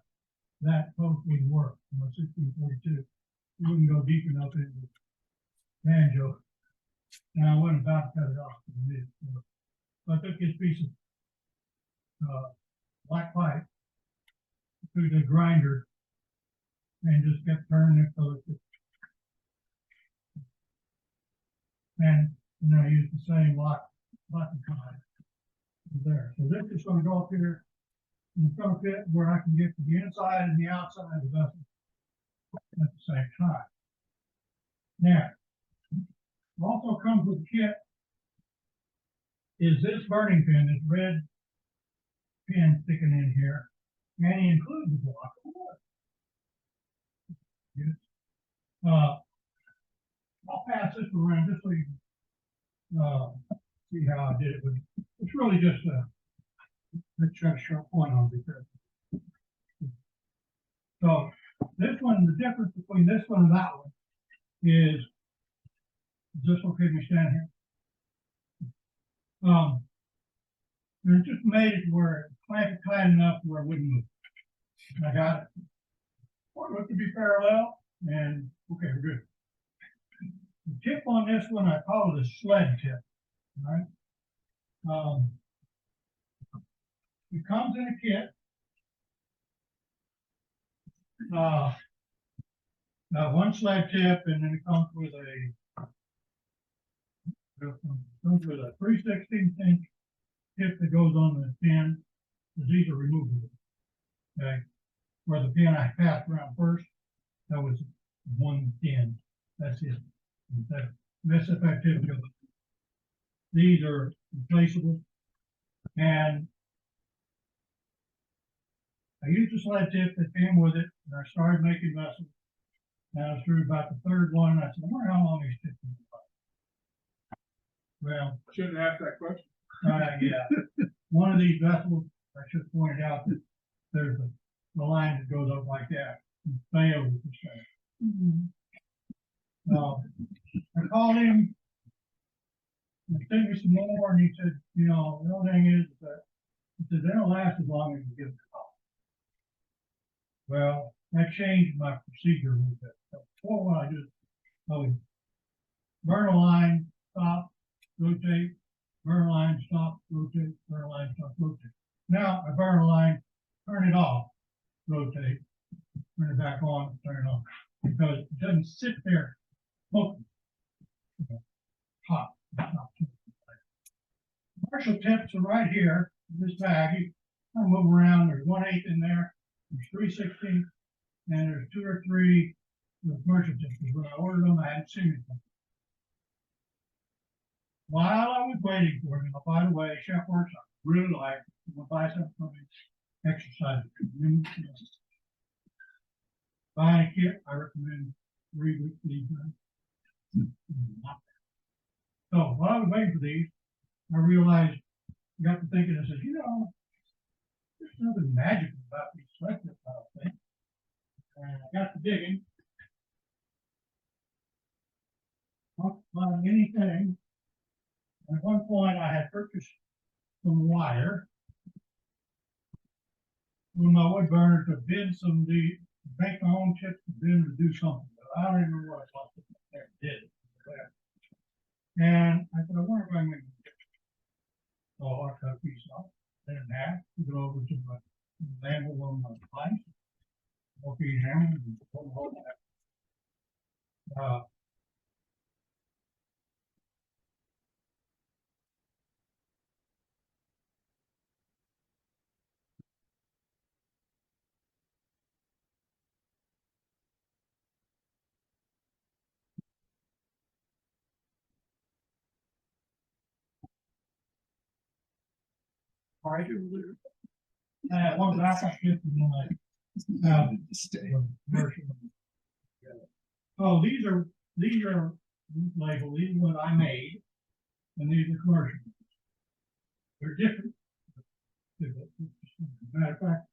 that post wouldn't work. 1642. It wouldn't go deep enough into the banjo. And I wasn't about to cut it off. So I took this piece of black pipe through the grinder and just kept turning it so it and then I used the same locking kind there. So this is going to go up here and it's going to fit where I can get to the inside and the outside of the vessel at the same time. Now, also comes with the kit is this burning pin, this red pin sticking in here, and he includes a block of wood. Yes. I'll pass this around just so you can see how I did it. But it's really just let's try a sharp point on it. So this one, the difference between this one and that one is this okay me stand here. They just made it where it clamped tight enough where it wouldn't move. I got it. Want it to be parallel, and okay, we're good. The tip on this one, I call it a sled tip. All right. It comes in a kit. One sled tip, and then it comes with a 3/16 inch tip that goes on the pin, because these are removable. Okay, where the pin I passed around first, that was one pin, that's it. That's effective. These are replaceable, and I used a sled tip that came with it, and I started making vessels. And I was through about the third one, and I said, I wonder how long these tips will last. Well, Shouldn't ask that question. yeah, one of these vessels, I should point out that there's the line that goes up like that, and fails this thing. I called him, and sent me some more, and he said, you know, the only thing is that, he said, they don't last as long as you give them a call. Well, that changed my procedure a little bit. So before, what I would burn a line, stop, rotate, burn a line, stop, rotate, burn a line, stop, rotate. Now I burn a line, turn it off, rotate, turn it back on, turn it on, because it doesn't sit there smoking. Hot. Commercial tips are right here in this bag. I move around. There's 1/8 in there. There's 3/16, and there's 2 or 3 commercial tips. When I ordered them, I hadn't seen anything. While I was waiting for him, by the way, Chef Works, I really like. I'm gonna buy something from him. Exercise. Buying a kit, I recommend 3 weeks lead time. So while I was waiting for these, I realized, I got to thinking, I said, you know, there's nothing magical about these selective style things. And I got to digging. Not buying anything. And at one point, I had purchased some wire with my wood burner to bend make my own chips to bend to do something. But I don't even remember what I thought that did. And I said, I wonder if I can make a chip. So I cut a piece off, then in half, put it over to my mangle on my device. Okay, hammer and hold that. Right. One back I shipped in my version. Oh, these are labeled. These are what I made, and these are commercial. They're different. Matter of fact,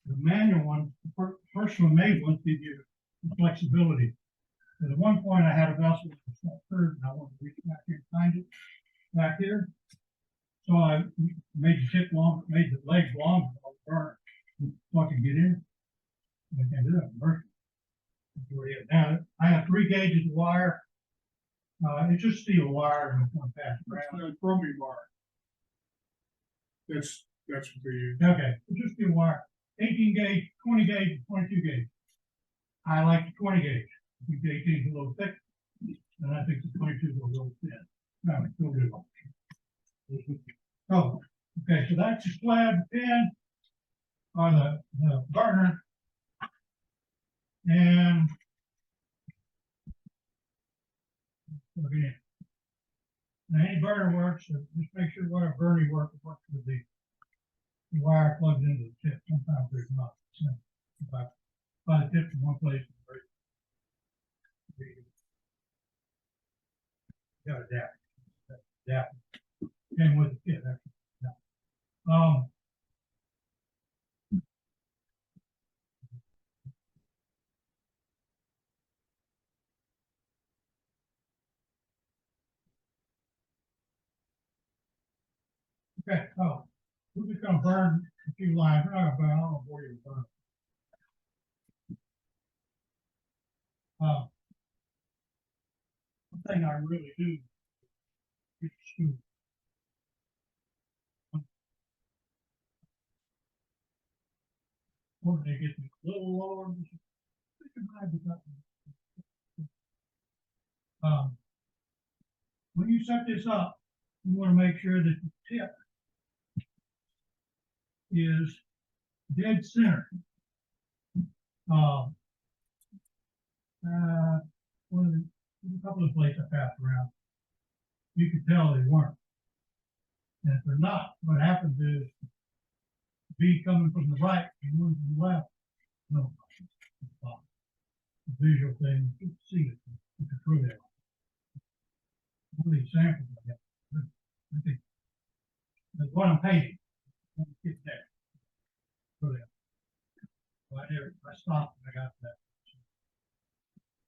the manual ones, the personal made ones, give you flexibility. At one point, I had a vessel that was not curved, and I wanted to reach back here and find it back here. So I made the tip longer, made the legs longer, so I could get in. I can't do that. Now I have 3 gauges of wire. It's just steel wire and it's not fast. That's Brumby bar. That's what they use. Okay, it's just steel wire. 18 gauge, 20 gauge, 22 gauge. I like the 20 gauge. I think the 18 is a little thick, and I think the 22 is a little thin. No, it's still good. Oh, okay, so that's the slab pin on the burner. And okay, now any burner works, so just make sure whatever burner works with the wire plugged into the tip. Sometimes there's not. So if I buy the tip in one place, you gotta adapt. And with the tip, actually. Okay, so we're just gonna burn a few lines. We're not gonna burn, I don't know where you burn. One thing I really do is to when they get a little lower, when you set this up, you want to make sure that the tip is dead center. Uh, one of the, a couple of places I passed around, you could tell they weren't. And if they're not, what happens is B coming from the right and one from the left. No, visual thing, you can see it, you can prove it. One of these samples I have, I think that's what I'm painting. Let me get there. Prove it. So I stopped and I got that.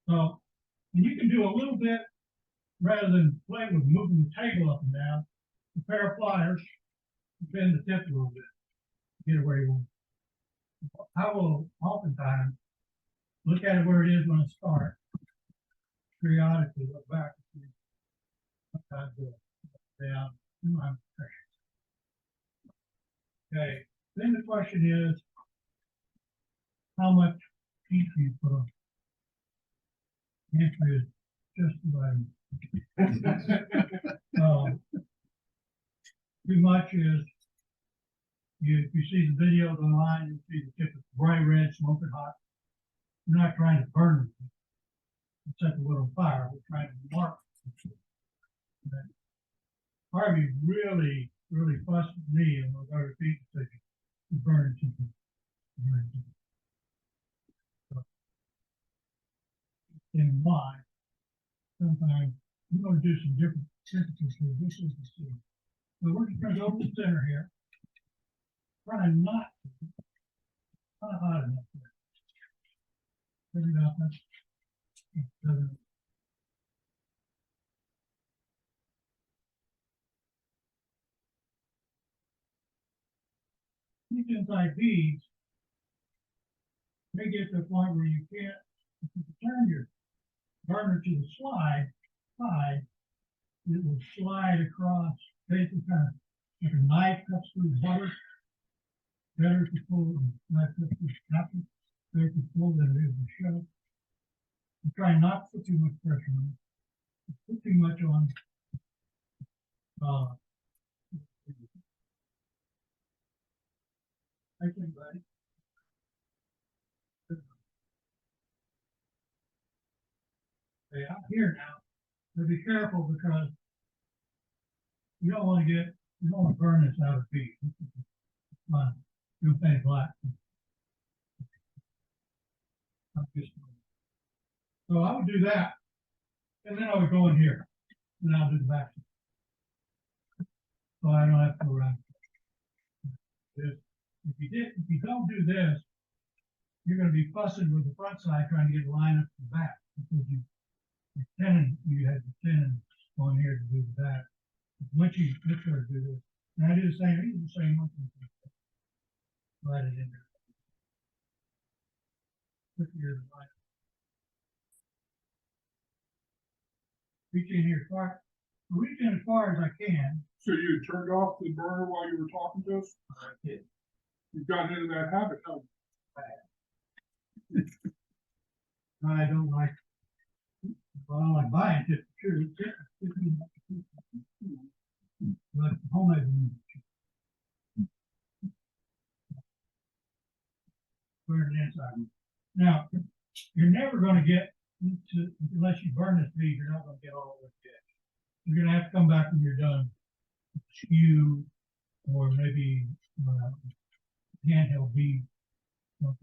So, and you can do a little bit rather than play with moving the table up and down. A pair of pliers, bend the tip a little bit, get it where you want. I will oftentimes look at it where it is when I start. Periodically look back and see sometimes go down. Okay, then the question is, how much heat do you put on? The answer is just about. Too much is, if you see the videos online, you see the tip of bright red, smoking hot. We're not trying to burn it. Set the wood on fire. We're trying to mark. Harvey really fussed with me and was our feet to burn it. So, in mind, sometimes I'm going to do some different temperatures here. This is the scene. So we're just going to go to the center here. Try not hot enough there. Turn it up. These inside beads may get to a point where you can't, if you turn your burner to the side, it will slide across, basically kind of like a knife cuts through butter. Better to pull the knife cuts through nothing. Better to pull than it is to shove. And try not to put too much pressure on it. Put too much on. I think, buddy. Okay, out here now, but be careful because you don't want to burn this out of bead. You'll paint black. So I would do that, and then I would go in here, and I'll do the back. So I don't have to go around. If you don't do this, you're going to be fussing with the front side trying to get a line up to the back because you had the tenon on here to do the back. Once you make sure to do this, and I do the same one. Slide it in there. Put your line. Reach in here reach in as far as I can. So you turned off the burner while you were talking to us? I did. You've gotten into that habit, huh? I don't like buying it. Sure, but homemade. Put it inside. Now, you're never going to get into, unless you burn this bead, you're not going to get all the way to it. You're going to have to come back when you're done. Skew, or maybe handheld bead. Do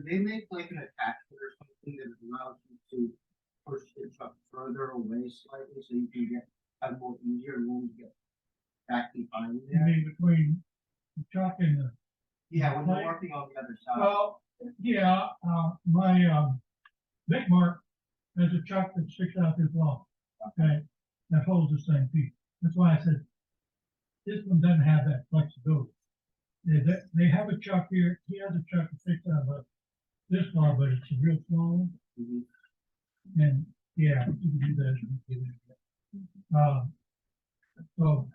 they make like an attachment or something that allows you to push the truck further away slightly so you can have more easier room to get back behind You there? mean between the chuck and the. Yeah, when you're working on the other side. Well, yeah, my Big Mark has a chuck that sticks out this long. Okay, that holds the same piece. That's why I said this one doesn't have that flexibility. They have a chuck here. He has a chuck that sticks out about this far, but it's a real small one. Mm-hmm. And yeah, you can do that. So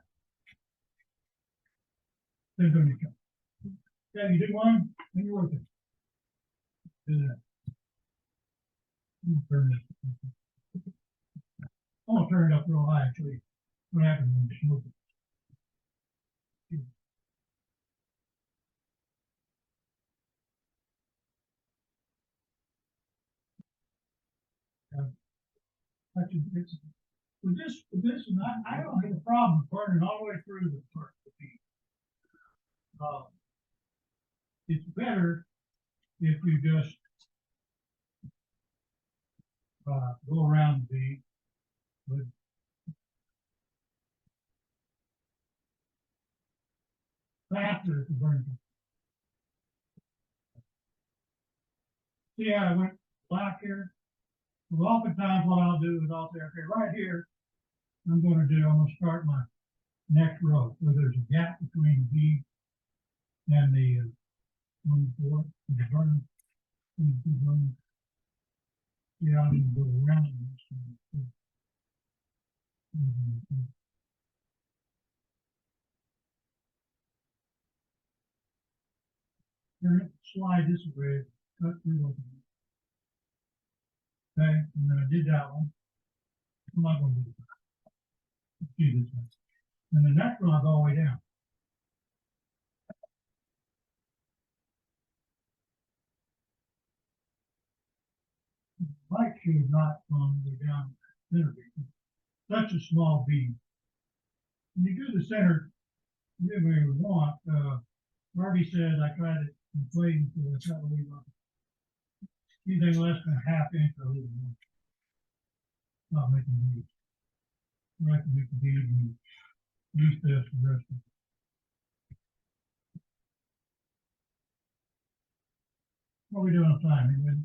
there's only chuck. Yeah, you do one, then you're working. Do that. Turn this. I'm gonna turn it up real high and show you what happens when you smoke it. it's, with this, and I don't have a problem burning all the way through the first feet. It's better if you just go around the bead, but faster to burn. See how I went black here? Well, oftentimes what I'll do is I'll say, okay, right here, I'm gonna start my next row, where there's a gap between the bead and the, the burner. Yeah, I'm gonna go around this. You're gonna slide this way, cut through. Okay, and then I did that one. I'm not gonna do that. Do this one. And the next one I'll go all the way down. Light should not on the down center bead. Such a small bead. When you do the center, you may want, Marty said I tried it inflating so it's not really long. Anything less than a half inch or a little more. Not making beads. I like to make the bead and use this for the rest of it. What are we doing on time? Anybody?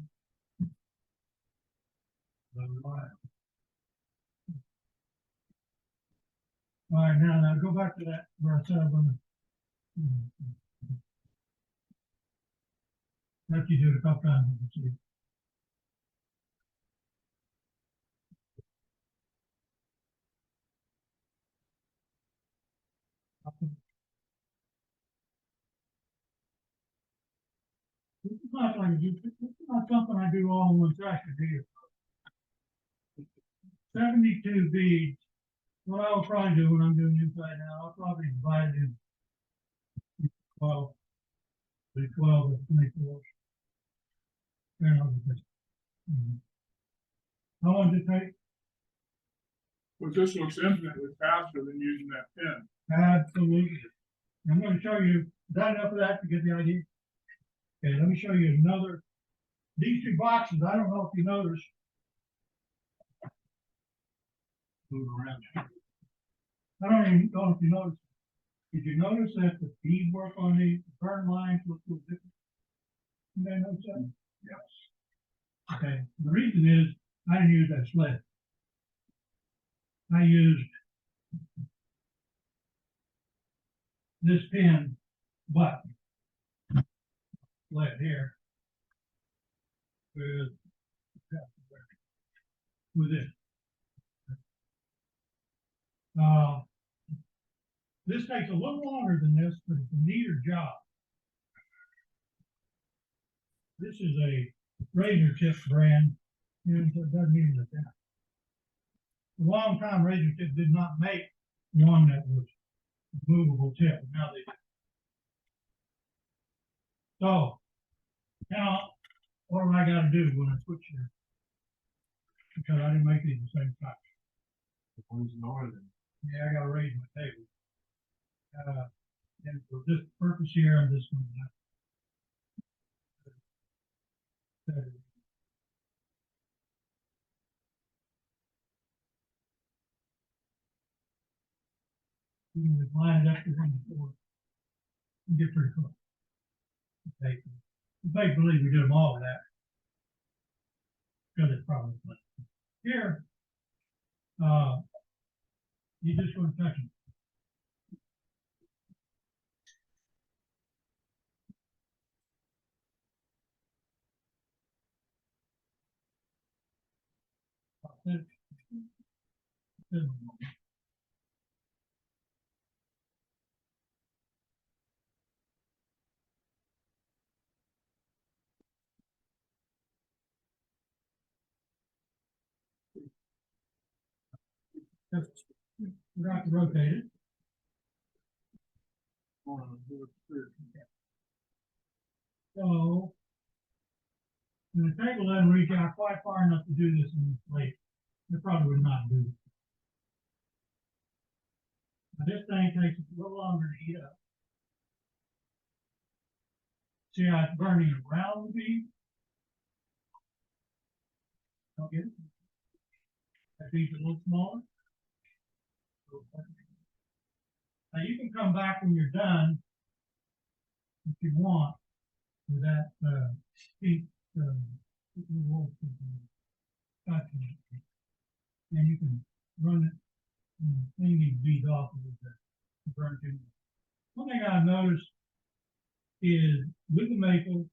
All right, now go back to that where I said I'm gonna. After you do it a couple times, you can see it. This is not like this is not something I do all in one session, do you? 72 beads. What I'll probably do when I'm doing inside now, I'll probably divide it in 12, the 12 or 24. And I'll just, how long does it take? But this looks infinitely faster than using that pen. Absolutely. I'm going to show you, is that enough of that to get the idea? Okay, let me show you another. These two boxes, I don't know if you noticed. Move around. I don't even know if you noticed. Did you notice that the beadwork on the burn lines looks a little different? Did I notice that? Yes. Okay, the reason is I didn't use that sled. I used this pin button sled here with it. This takes a little longer than this, but it's a neater job. This is a razor tip brand, and so it doesn't need it down. A long time razor tip did not make one that was movable tip. Now they do. So now what do I got to do when I switch here? Because I didn't make these the same size. One's northern. Yeah, I got to raise my table. And for this purpose here, I'm just going to. You can line it up to one before. Get pretty close. Okay. Make believe we did them all with that. Because it's probably fun. Here, you just want to touch them. Forgot to rotate it. So, the table doesn't reach out quite far enough to do this in this plate. They probably would not do it. Now, this thing takes a little longer to heat up. See how it's burning around the bead? Don't get it? That bead's a little smaller. Now you can come back when you're done, if you want, with that, heat, and you can run it, and clean these beads off a little bit. To burn too much. One thing I noticed is with the maple,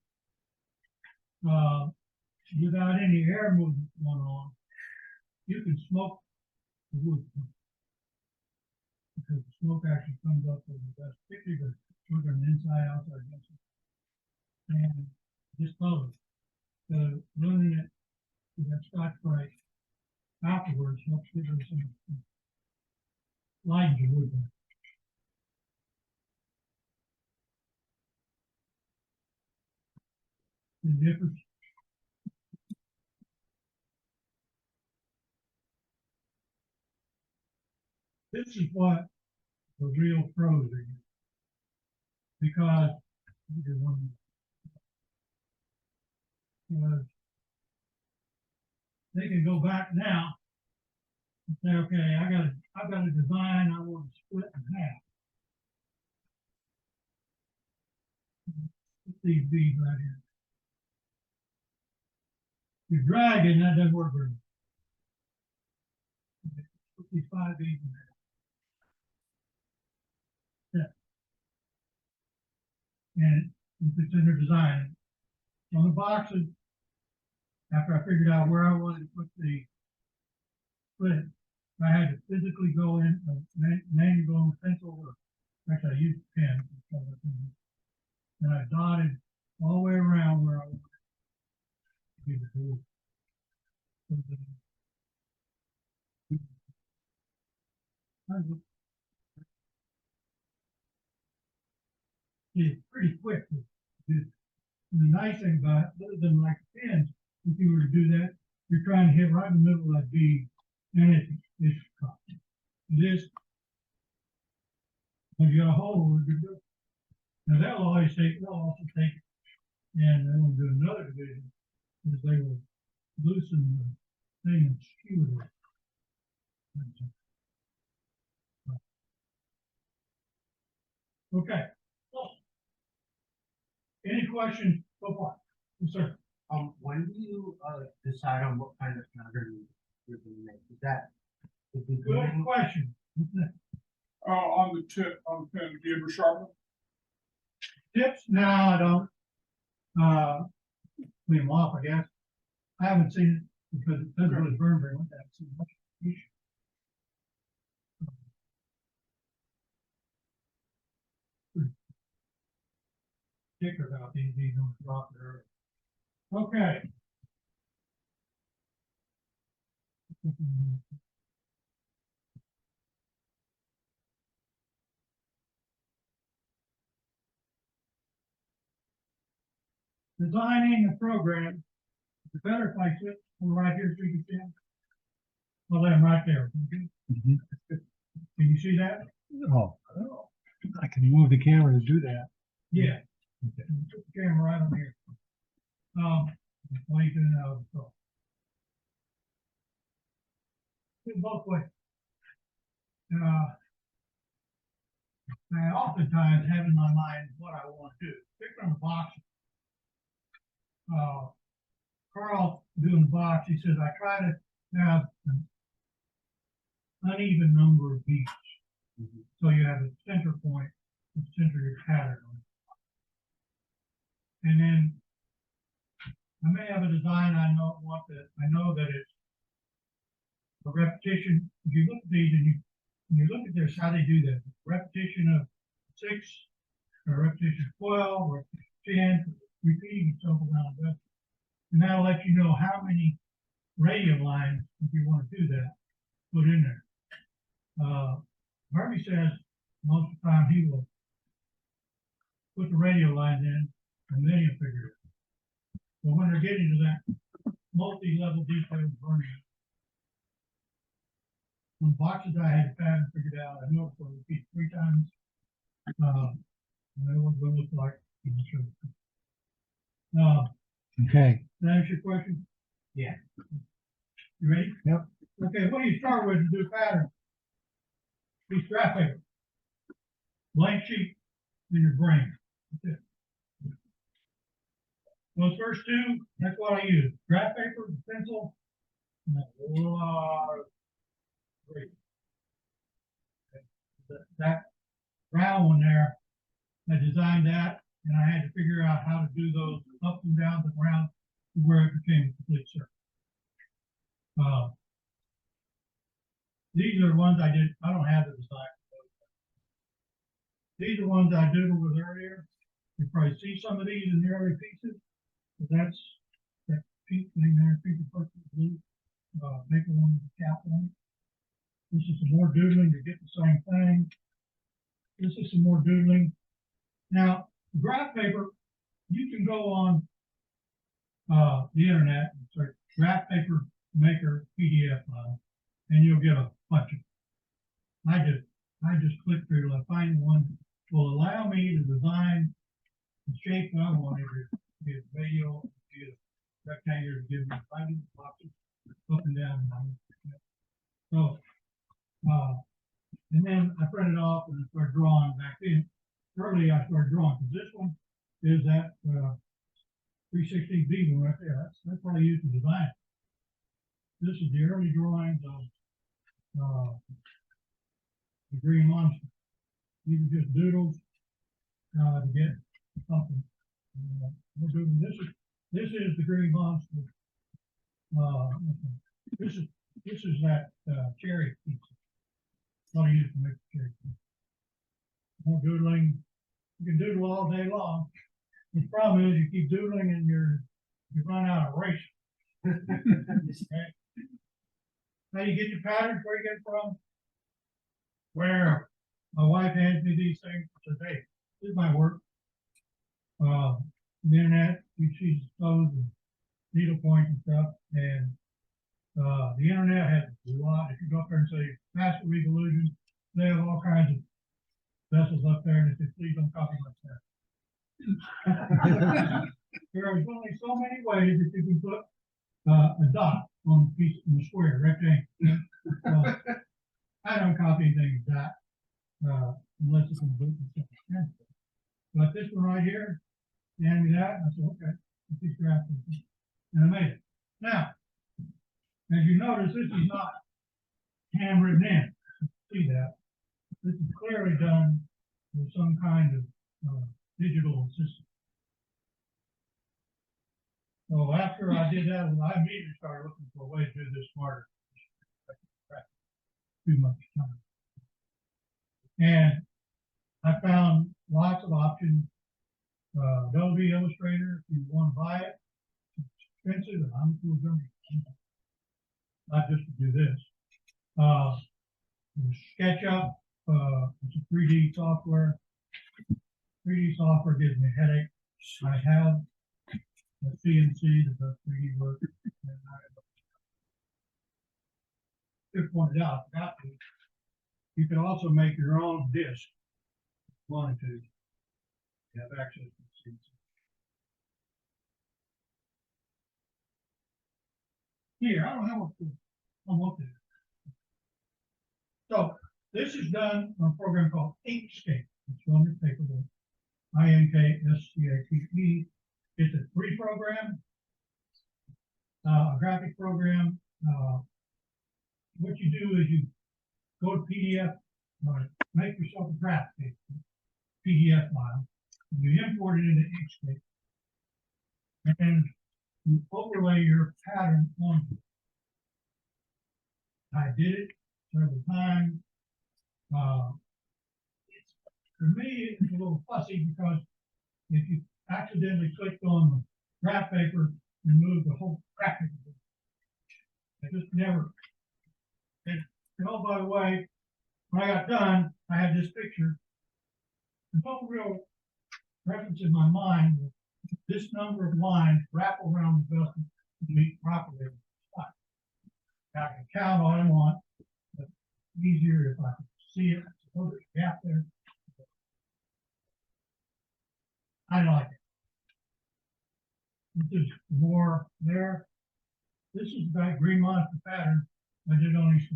without any air movement going on, you can smoke the wood. Because the smoke actually comes up with the dust, particularly the sugar and inside outside mixing. And just color. So running it with that Scotch Brite afterwards helps give it some light to wood. The difference. This is what the real pros are using. Because they can go back now and say, okay, I've got a design I want to split in half. Put these beads right here. You're dragging, that doesn't work very well. Put these 5 beads in there. Yeah. And if it's in their design, on the boxes, after I figured out where I wanted to put the split, I had to physically go in, manually go in pencil, or actually I used a pen, and I dotted all the way around where I wanted to be the tool. It's pretty quick to do. And the nice thing about it, other than like pins, if you were to do that, you're trying to hit right in the middle of that bead, and it's cut. This, when you got a hole, you do. Now they'll also take it, and they will do another division, is they will loosen the thing and skew it. Okay. Any questions so far? Yes, sir. When do you, decide on what kind of pattern you're gonna make? Is that the Good beginning? question. On the tip, on the pen, do you ever sharpen? Tips? No, I don't. Clean them off, I guess. I haven't seen it because it doesn't really burn very much. I haven't seen much. Sticker about these don't drop it early. Okay. Designing a program. The better if I sit right here so you can see them. Well, I'm right there. Okay? Can you see that? Oh, I can move the camera to do that. Yeah. Okay. Put the camera right on here. What are you doing now? So. Do it both ways. I oftentimes have in my mind what I want to do. Pick on the box. Carl doing the box, he says, I try to have an uneven number of beats. So you have a center point, the center of your pattern. And then I may have a design I know that it's a repetition. If you look at these and you look at this, how they do that, repetition of 6, or repetition of 12, or 10, repeating itself around that. And that'll let you know how many radial lines, if you want to do that, put in there. Harvey says most of the time he will put the radial lines in, and then he'll figure it out. But when they're getting to that multi-level detail burning, on the boxes I had the pattern figured out, I know it's going to repeat 3 times. And I know what it looks like. Okay, Can I answer your question? Yeah. You ready? Yep. Okay, what do you start with to do a pattern? Piece of graph paper. Blank sheet in your brain. That's it. Those first two, that's what I use. Graph paper, pencil, and a lot of great. That round one there, I designed that, and I had to figure out how to do those up and downs and around to where it became a complete circle. These are the ones I did. I don't have the design. These are ones I doodled with earlier. You probably see some of these in the early pieces. But that's that pink thing there, pink and purple, blue, maple one with a cap on it. This is some more doodling to get the same thing. This is some more doodling. Now, graph paper, you can go on the internet and search graph paper maker PDF file, and you'll get a bunch of them. I just click through till I find one that will allow me to design the shape that I want it to be a radial, be a rectangular, to give me finding boxes up and down. So, and then I print it off and start drawing back in. Early I started drawing, because this one is that 360B one right there. That's what I use to design. This is the early drawings of the green monster. These are just doodles to get something. We're doing this is the green monster. This is that cherry pizza. What I use to make the cherry pizza. More doodling. You can doodle all day long. The problem is you keep doodling and you run out of race. Okay. How you get your patterns? Where you get it from? Where my wife hands me these things, says, "Hey, this is my work." The internet, you see those and needle points and stuff, and the internet has a lot. If you go up there and say master revolution, they have all kinds of vessels up there, and it says, "Please don't copy my stuff." There are only so many ways that you can put a dot on a piece in a square, rectangle. Well, I don't copy anything like that unless it's in the book. But this one right here, he handed me that, and I said, "Okay, let's keep drafting." And I made it. Now, as you notice, this is not handwritten in. See that? This is clearly done with some kind of digital system. So after I did that, I immediately started looking for a way to do this smarter. Too much time. And I found lots of options. Adobe Illustrator, if you want to buy it, it's expensive, and I'm cool with it. Not just to do this. SketchUp, it's a 3D software. 3D software gives me a headache. I have a CNC that does 3D work. And just pointed out, you can also make your own disc if you wanted to. You have access to CNC. Here, I don't know what to do. So this is done on a program called Inkscape. It's on your paperboard. INKSCAPE. It's a free program, a graphic program. What you do is you go to PDF, make yourself a graphic PDF file, and you import it into Inkscape, and you overlay your pattern on it. I did it several times. For me, it's a little fussy because if you accidentally clicked on the graph paper and moved the whole graphic, I just never. And oh, by the way, when I got done, I had this picture. There's no real reference in my mind. This number of lines wrap around the vessel to meet properly. I can count all I want, but this is that green monster pattern I did on these.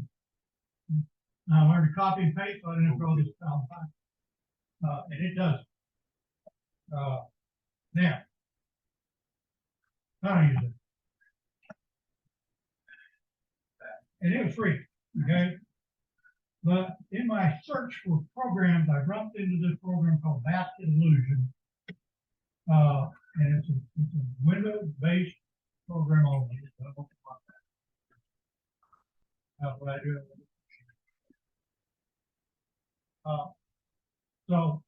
Now I learned to copy and paste, so I didn't throw this down. And it does. Now, how to use it. And it was free, okay? But in my search for programs, I bumped into this program called Basket Illusion. And it's a Windows-based program only. That's what I do. So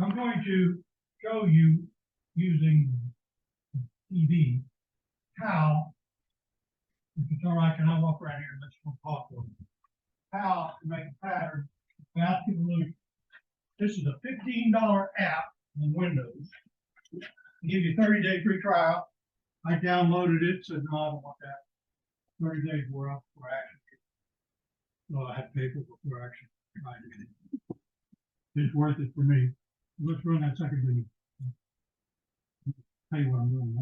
I'm going to show you using TV how, if it's all right, can I walk around here and let's talk a little bit? How to make a pattern, Basket Illusion. This is a $15 app on Windows. They give you a 30-day free trial. I downloaded it, said no, I don't want that. 30 days were up for action. So I had to pay for it before action. It's worth it for me. Let's run that second video. Tell you what I'm doing.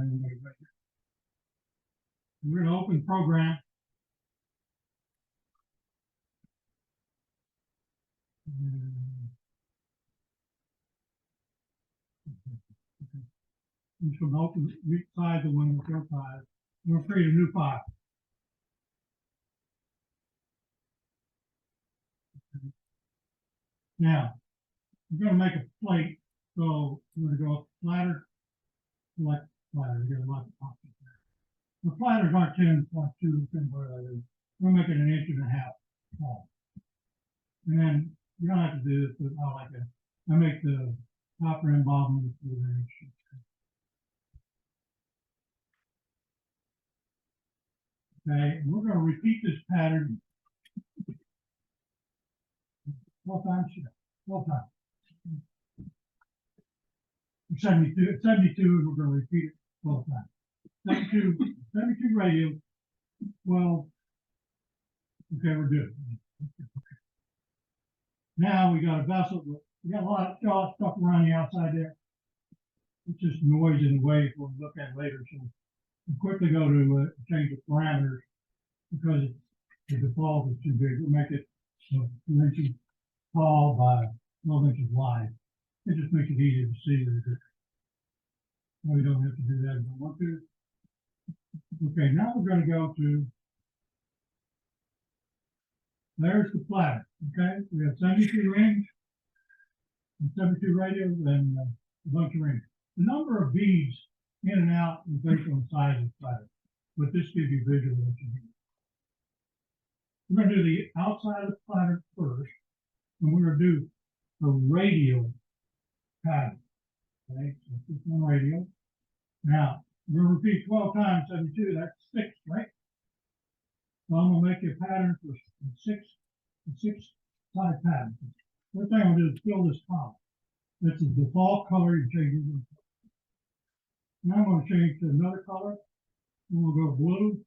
We're going to open program. You should open each side the window, third side. We're going to create a new file. Now, we're going to make a plate. So we're going to go platter, select platter. We're going to like options there. The platters aren't 10.2, where that is. We're making an 1.5 inch tall. And then you don't have to do this, but I like it. I make the upper and bottom with an inch. Okay, and we're going to repeat this pattern 12 times. 12 times. 72, and we're going to repeat it 12 times. 72 radio, 12. Okay, we're good. Now we got a vessel. We got a lot of stuff around the outside there. It's just noise in the way we'll look at later. So we'll quickly go to change the parameters because the default is too big. We'll make it 2 inches tall by 12 inches wide. It just makes it easier to see. We don't have to do that if we want to. Okay, now we're going to go to, there's the platter. Okay, we have 72 rings, and 72 radios, and a bunch of rings. The number of beads in and out is based on the size of the platter, but this gives you visual what you need. We're going to do the outside of the platter first, and we're going to do a radial pattern. Okay, so this one radial. Now, we're going to repeat 12 times 72, that's 6, right? So I'm going to make you a pattern for six side pattern. First thing I'm going to do is fill this column. This is the default color you change it. Now I'm going to change to another color. And we'll go blue.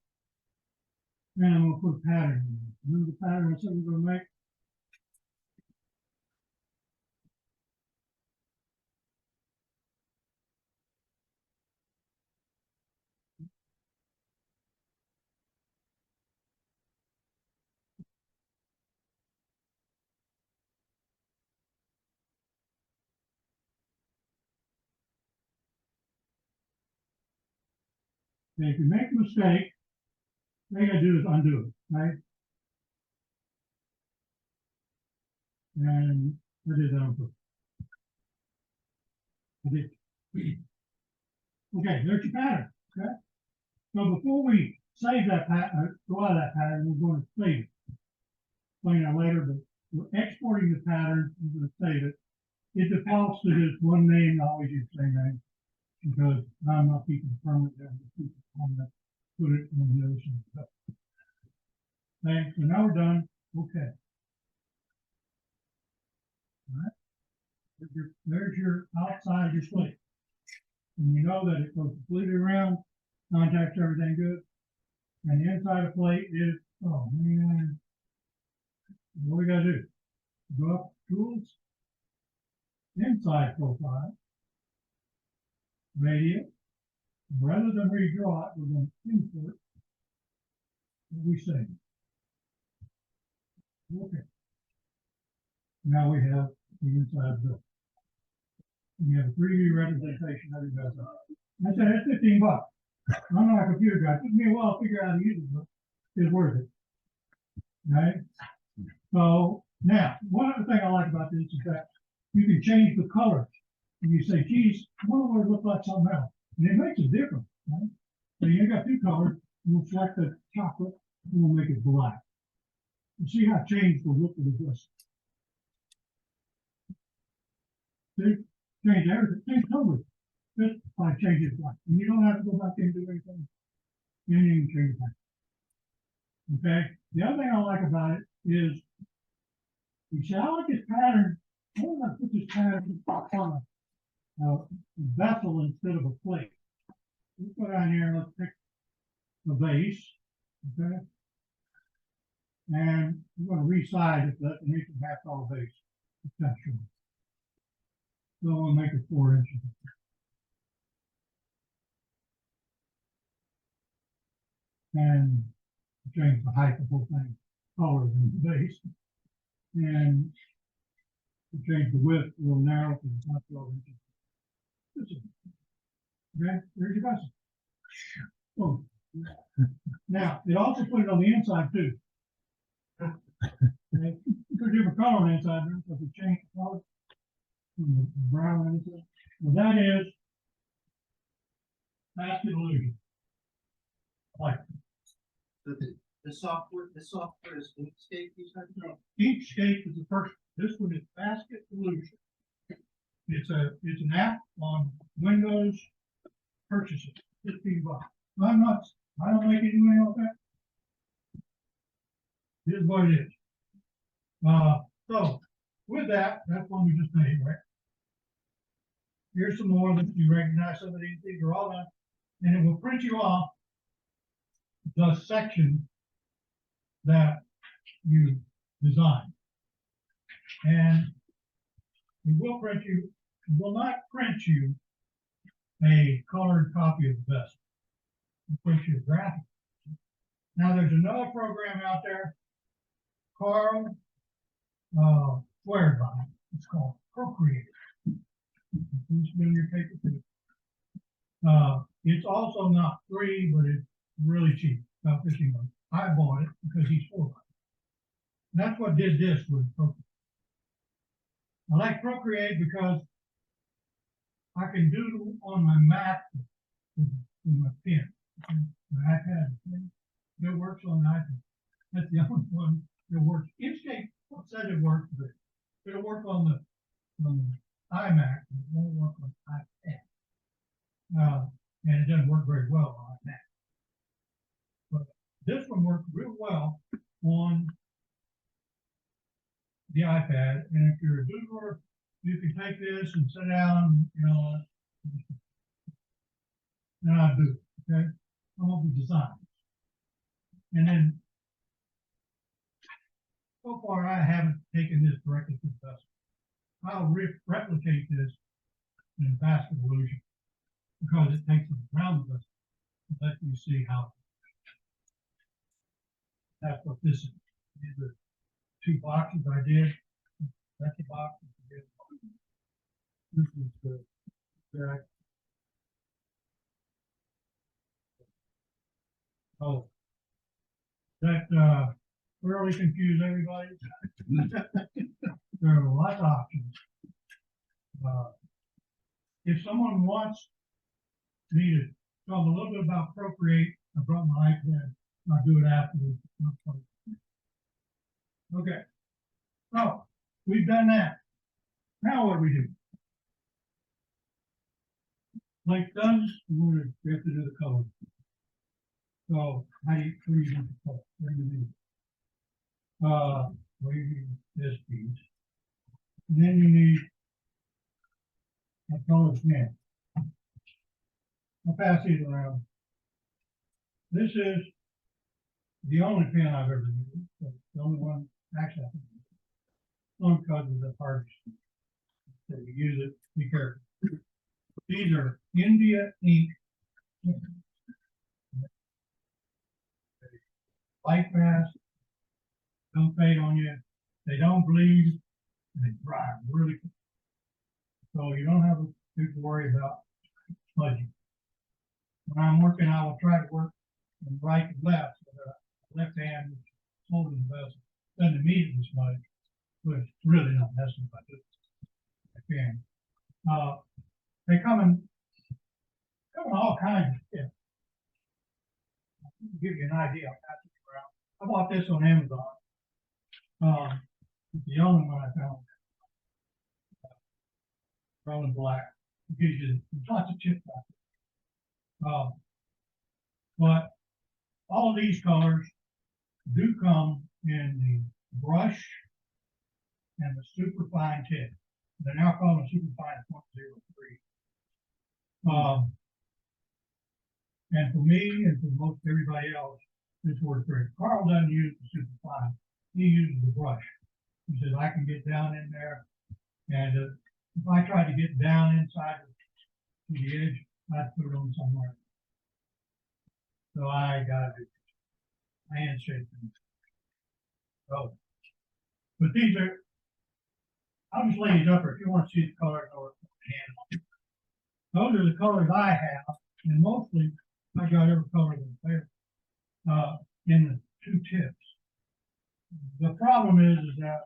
And I'm going to put a pattern in. Remember the pattern I said we're going to make? Okay, if you make a mistake, all you gotta do is undo it, right? And I did that on purpose. I did. Okay, there's your pattern, okay? So before we save that pattern, go out of that pattern, we're going to save it. Explain that later, but we're exporting the pattern, we're going to save it. It defaults to this one name, I always use the same name, because I'm not keeping it permanent, I'm just keeping it permanent, put it on the other side. Okay, so now we're done, okay. All right, there's your outside of your slate. And you know that it goes completely around, contacts everything good. And the inside of the plate is, oh man, what we gotta do? Go up to tools, inside profile, radio, Rather than redraw it, we're gonna insert what we say. Okay. Now we have the inside of the. We have a 3D representation of it. I said, that's $15. I'm not a computer guy. It took me a while to figure out how to use it, but it's worth it. Right? So now, one other thing I like about this is that you can change the color. And you say, geez, I wonder what it looks like something else. And it makes a difference, right? So you got two colors, we'll select the chocolate, and we'll make it black. You see how it changed the look of the dress. See? Change everything, change color. Just by changing it black. And you don't have to go back and do anything. You didn't even change that. Okay? The other thing I like about it is, you see, I like this pattern. I want to put this pattern on a vessel instead of a plate. Let's go down here and let's pick the base. Okay? And we're going to resize it so that we can have all base. Essentially. So we'll make it 4 inches. And change the height of the whole thing, taller than the base. And change the width a little narrow to not 12 inches. Okay, there's your vessel. Oh. Now, it also put it on the inside too. Okay. Because you have a color on the inside, so if you change the color from the brown inside, well, that is basket illusion. Like So the software is Inkscape, you said? no, Inkscape is the first. This one is basket illusion. It's an app on Windows. Purchase it, $15. I don't make anything else that. Here's what it is. So with that, that's one we just made, right? Here's some more that you recognize. Some of these are all done, and it will print you off the section that you designed. And it will print you, it will not print you a colored copy of the vessel. It prints you a graphic. Now there's another program out there, Carl swears by it. It's called Procreate. It's been in your paper too. It's also not free, but it's really cheap, about $15. I bought it because he's for it. That's what did this with Procreate. I like Procreate because I can doodle on my Mac with my pen. My iPad, it works on the iPad. That's the only one that works. Inkscape said it works, but it'll work on the iMac, and it won't work on iPad. And it doesn't work very well on Mac. But this one works real well on the iPad. And if you're a doodler, you can take this and sit down, you know, and I do it, okay? Come up with designs. And then, so far, I haven't taken this directly to the vessel. I'll replicate this in basket illusion because it takes it around the vessel to let you see how. That's what this is. These are 2 boxes I did. That's the box. This is the back. Oh, that really confused everybody. There are a lot of options. If someone wants me to talk a little bit about Procreate, I brought my iPad. I'll do it afterwards. Okay. So we've done that. Now what do we do? Like done, we have to do the color. So how do you do the color? What do you do? Well, you need this piece. And then you need a color pen. I'll pass these around. This is the only pen I've ever used. The only one, actually, I think, only because of the hardest. So you use it, be careful. These are India ink Light fast, don't fade on you, they don't bleed, and they dry really quick. So you don't have to worry about smudging. When I'm working, I will try to work from right to left, so the left hand is holding the vessel, doesn't immediately smudge, but it's really not messing with it. Again, they come in all kinds of stuff. Give you an idea. I bought this on Amazon. It's the only one I found. Rolling black. It gives you lots of chips out there. But all of these colors do come in the brush and the super fine tip. They're now called a super fine 0.03. And for me and for most everybody else, this works great. Carl doesn't use the super fine. He uses the brush. He says, I can get down in there, and if I try to get down inside to the edge, I'd put it on somewhere. So I got it. Handshake. So, but these are, I'll just lay these up if you want to see the colors or hand. Those are the colors I have, and mostly I got every color that's there in the two tips. The problem is that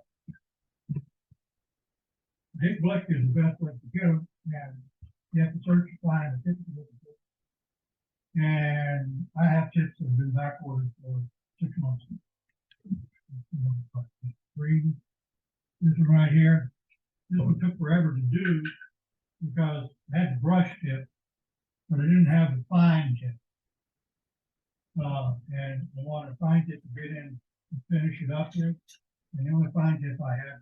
Dick Blick is the best way to go, and you have to search to find the tips. And I have tips that have been backordered for 6 months. This one right here, this one took forever to do because I had the brush tip, but I didn't have the fine tip. And I wanted a fine tip to get in and finish it up with, and the only fine tip I had.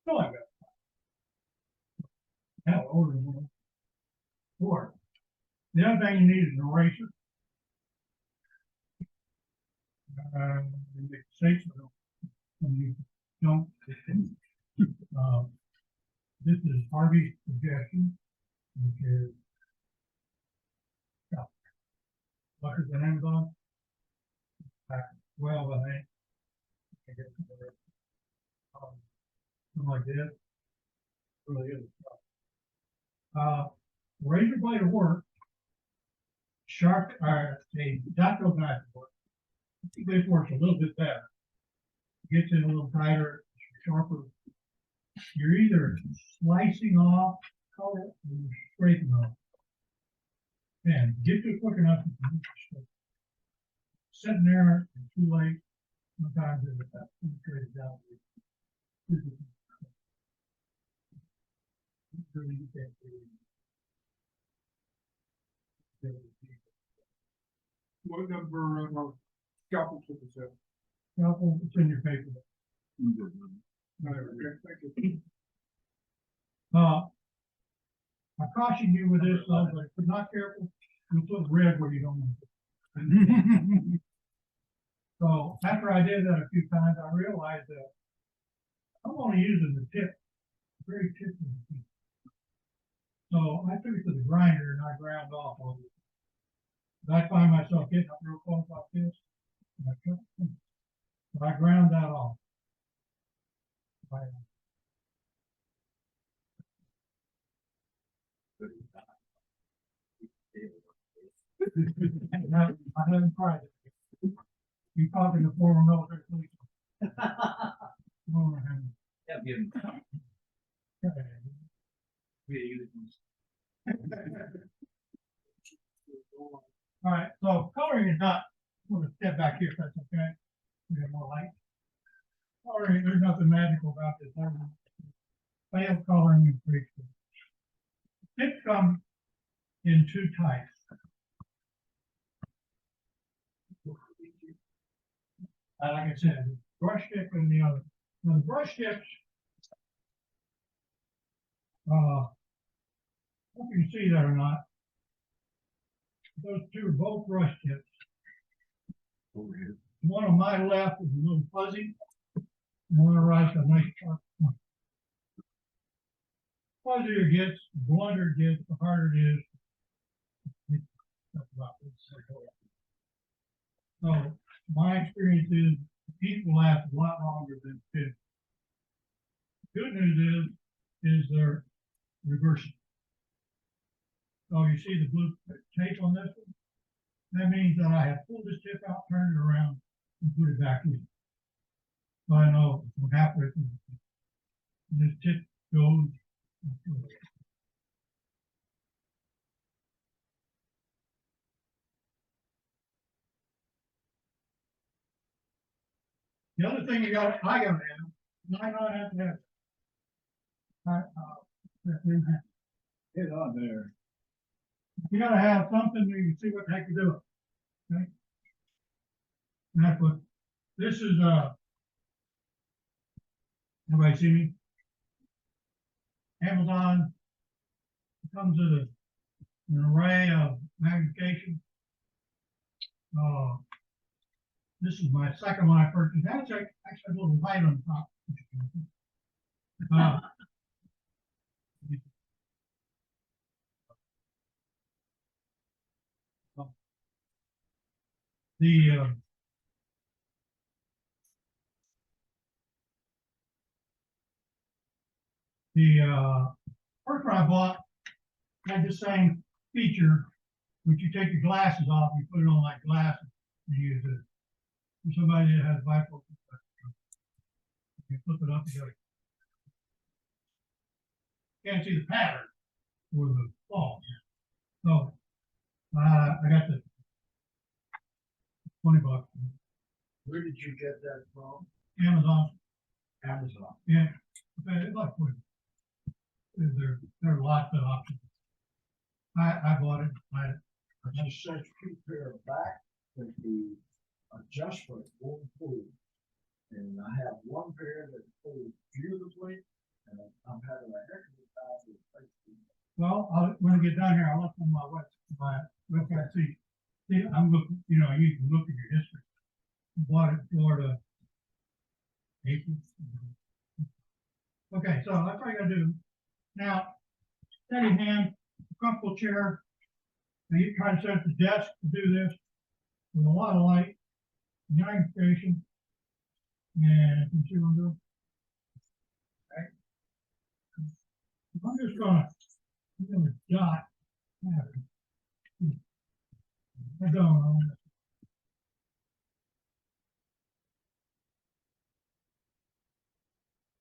So I got now order one. Four. The other thing you need is an eraser. You make mistakes with them. And you don't. This is Harvey's suggestion, which is Buckers and Amazon. Well, I think. Something like this. Really is. Razor blade will work. Sharp, a dactyl knife will work. This works a little bit better. Gets in a little tighter, sharper. You're either slicing off color or you're scraping off. And get to it quick enough. Sitting there, it's too late. Sometimes it's penetrated down. Really, you can't do it. What number scalpel tip is that? Scalpel, it's in your paper. Okay, thank you. I caution you with this, though, but if you're not careful, you put red where you don't want it. So after I did that a few times, I realized that I'm only using the tip, very tip of the tip. So I took it to the grinder and I ground off all of it. But I find myself getting up real close like this. And I cut it. So I ground that off. I haven't tried it. You talking to former military police? Yeah, give All right, so coloring is not, I'm gonna step back here if that's okay. We have more light. Coloring, there's nothing magical about this. Fail coloring is pretty cool. Tips come in two types. Like I said, brush tip and the other. Now the brush tips, hope you can see that or not. Those two are both brush tips. over here. The one on my left is a little fuzzy. The one on the right is a nice sharp point. Fuzzier it gets, the blunter it gets, the harder it is. That's about it. So my experience is teeth will last a lot longer than fish. Good news is they're reversible. So you see the blue tape on this one? That means that I have pulled this tip out, turned it around, and put it back in. So I know from halfway through, this tip goes. The other thing I gotta have, and I not have to have. Get on there. You gotta have something where you can see what the heck you're doing. Okay? And that's what, this is, everybody see me? Amazon comes with an array of magnification. This is my second one I purchased. That's actually a little light on top. Uh, the first one I bought had the same feature, which you take your glasses off, you put it on like glasses, and use it. For somebody that has bifocal, you flip it up together. Can't see the pattern or the fall. So I got the $20. Where did you get that from? Amazon. Amazon. Yeah, okay, it's like $20. There are lots of options. I bought it. I just searched two pair of back that the adjustment won't pull. And I have one pair that pulls beautifully, and I'm having a heck of a time with it. Well, when I get down here, I'll look on my website, see, I'm looking, you can look at your history. Bought it in Florida. April. Okay, so that's what I gotta do. Now, steady hand, comfortable chair. Now you try to set up the desk to do this with a lot of light, magnification, and you can see what I'm doing. Okay. I'm gonna dot. I don't know.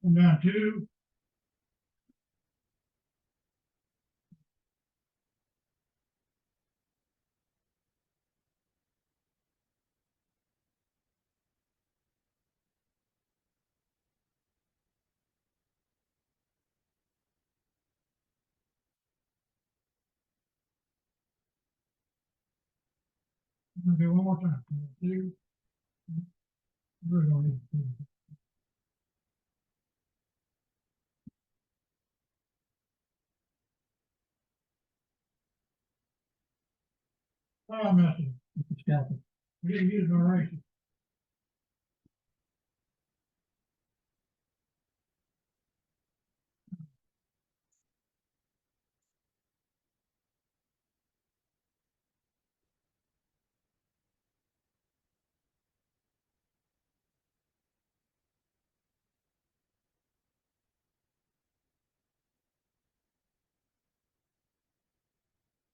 Come down to. Okay, one more time. 2. We're going to. Oh, I'm messing with the scalpel. We didn't use no razor.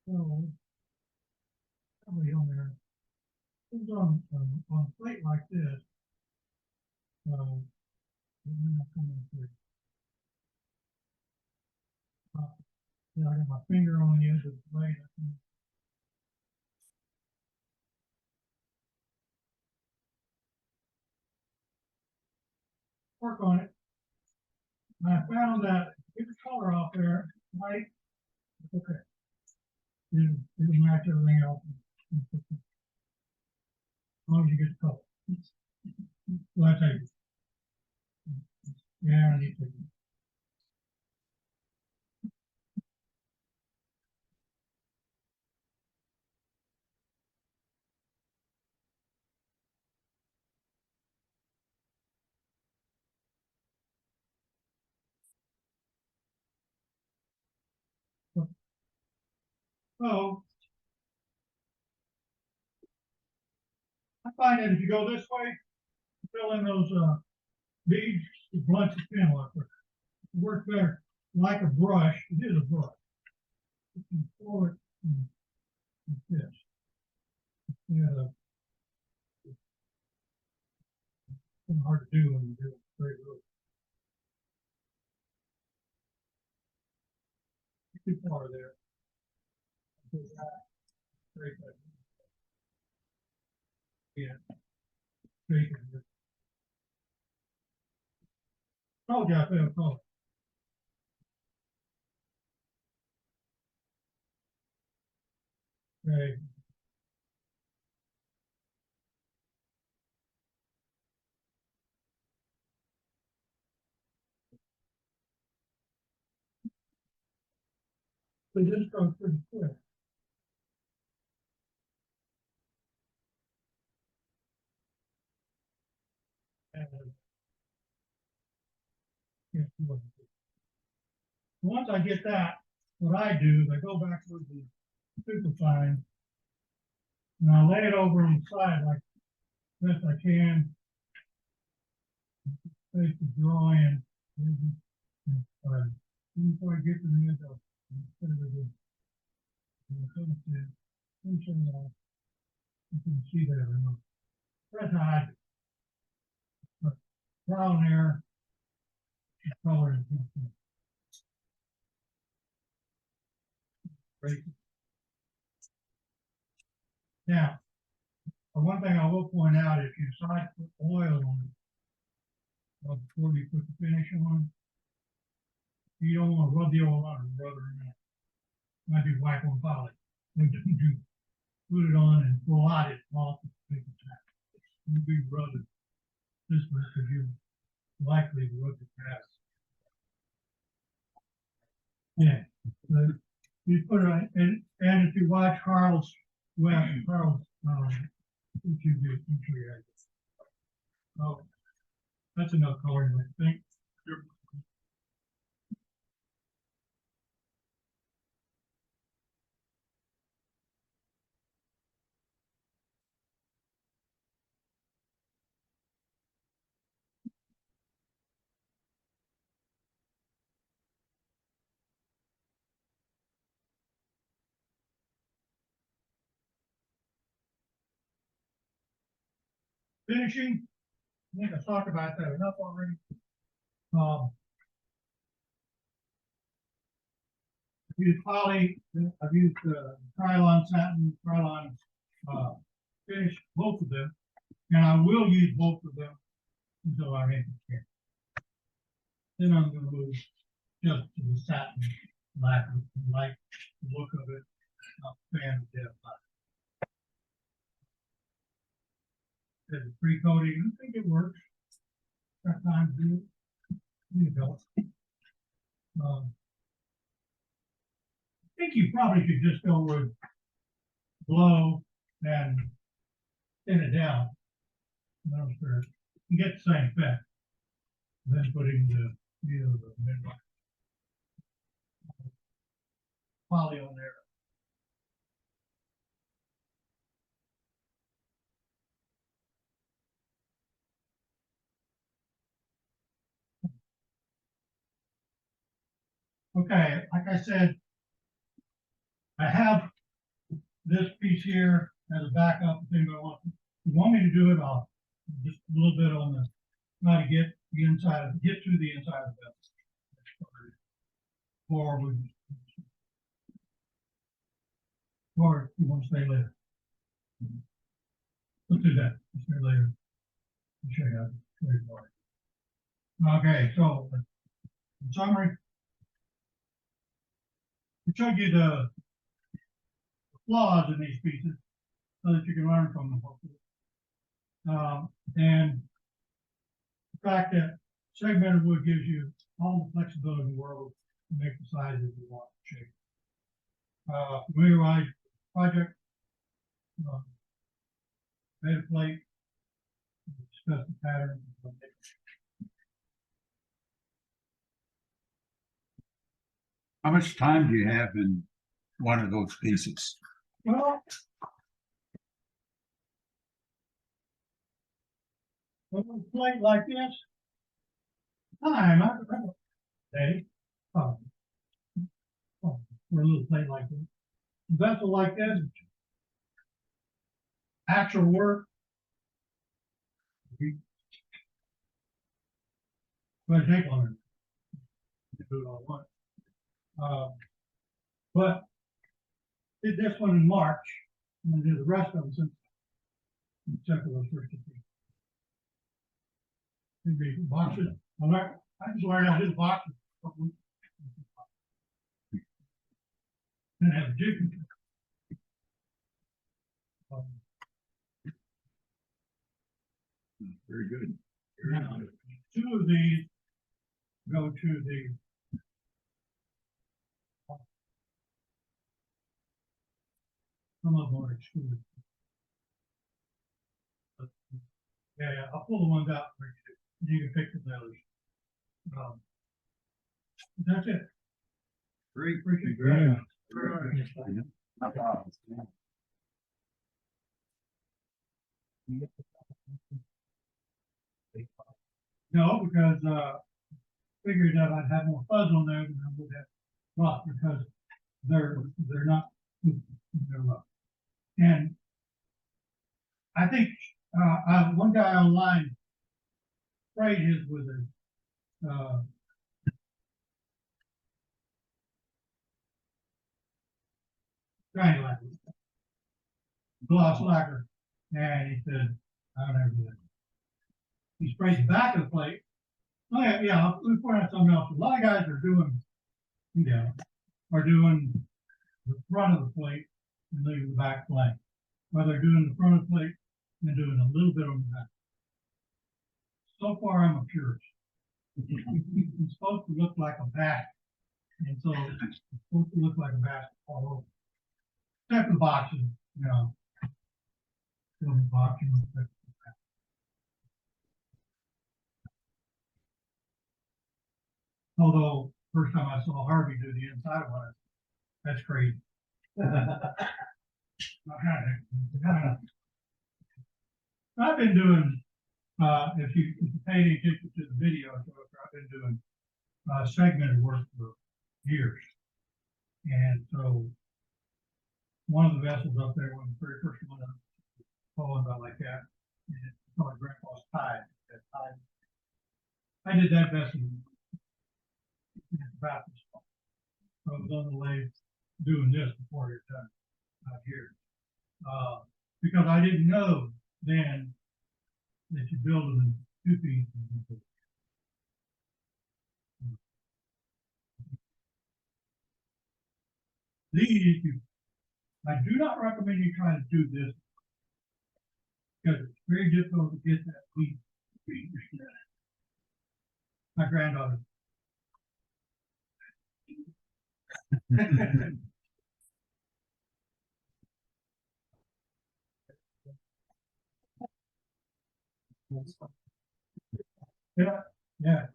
So, probably on there. It's on a plate like this. And then I'll come in here. Yeah, I got my finger on the edge of the blade. Work on it. And I found that get the color off there, white, it's okay. It'll match everything else. As long as you get the color. Well, I tell you. Yeah, I need to. So I find that if you go this way, fill in those, beads, it blunts the pin a lot quicker. It works better like a brush. It is a brush. You can pull it like this. Yeah, it's hard to do when you do it very low. Too far there. Straight back. Yeah. Straight in. Told you I failed color. Okay. So this goes pretty quick. And yeah, once I get that, what I do is I go back to the superfine and I lay it over on the side like best I can. Face the drawing. Before I get to the end of it, you can see that or not. That's how I do. But trial and error, color is great. Now, one thing I will point out, if you decide to put oil on it, before you put the finish on, you don't want to rub the oil on it, rub it around. Might be white on polish. When you put it on and blot it off, you'll be rubbing this way because you're likely to rub it past. Yeah. So you put it, and if you watch Carl's, YouTube, I'm sure you have this. Oh, that's enough coloring, I think. Finishing, I think I talked about that enough already. I've used poly, I've used Krylon satin, Krylon finish, both of them, and I will use both of them until I hit the can. Then I'm gonna move just to the satin black, like the look of it, not a fan of dead black. As a pre-coating, I think it works. Got time to do it. You know. I think you probably could just go with blow and thin it down. No, sure. You get the same effect. Then putting the midline poly on there. Okay, like I said, I have this piece here as a backup. If anybody wants, if you want me to do it, I'll just a little bit on the try to get the inside of get to the inside of the vessel. Or we or you want to stay later. Let's do that. Let's stay later. I'll show you how to. Okay, so in summary, I showed you the flaws in these pieces so that you can learn from them. And the fact that segmented wood gives you all the flexibility in the world to make the sizes you want to shape. Familiarize project, made a plate, discuss the pattern. How much time do you have in one of those pieces. Well. A little plate like this. Time, I remember. Day. For a little plate like this. A vessel like this. Actual work. But take longer. Do it all at once. But did this one in March, and did the rest of them since, except for those first two. Maybe boxes. I just learned how to do the boxes. Then have a jig. Very good. Now, two of these go to the some of them are excluded. But, yeah, I'll pull the ones out for you. You can pick the others. That's it. Great. Appreciate it. Very Right. No, because figured that I'd have more fuzz on there than I would have rock because they're not they're rough. And I think one guy online sprayed his with a shiny lacquer, gloss lacquer, and he said, I don't ever do that. He sprayed the back of the plate. Oh yeah, let me point out something else. A lot of guys are doing, are doing the front of the plate and leaving the back blank. Or they're doing the front of the plate and doing a little bit on the back. So far, I'm a purist. It's supposed to look like a bat, and so it's supposed to look like a bat all over. Except for the boxes, the boxing. Although, first time I saw Harvey do the inside one, that's crazy. I've been doing, if you pay any attention to the video, I've been doing segmented work for years. And so one of the vessels up there, when the very first one falling about like that, and it's called Grandpa's Tide. That tide. I did that vessel about this. I was on the lathe doing this before you're done out here. Because I didn't know then that you build them in 2 pieces. These, I do not recommend you try to do this because it's very difficult to get that piece. My granddaughter. Yeah.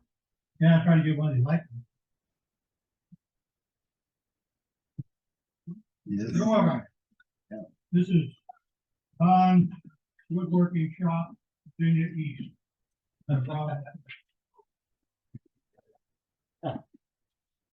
I try to get one you like. Yes. You're welcome. This is Woodworking Shop, Virginia East. No problem.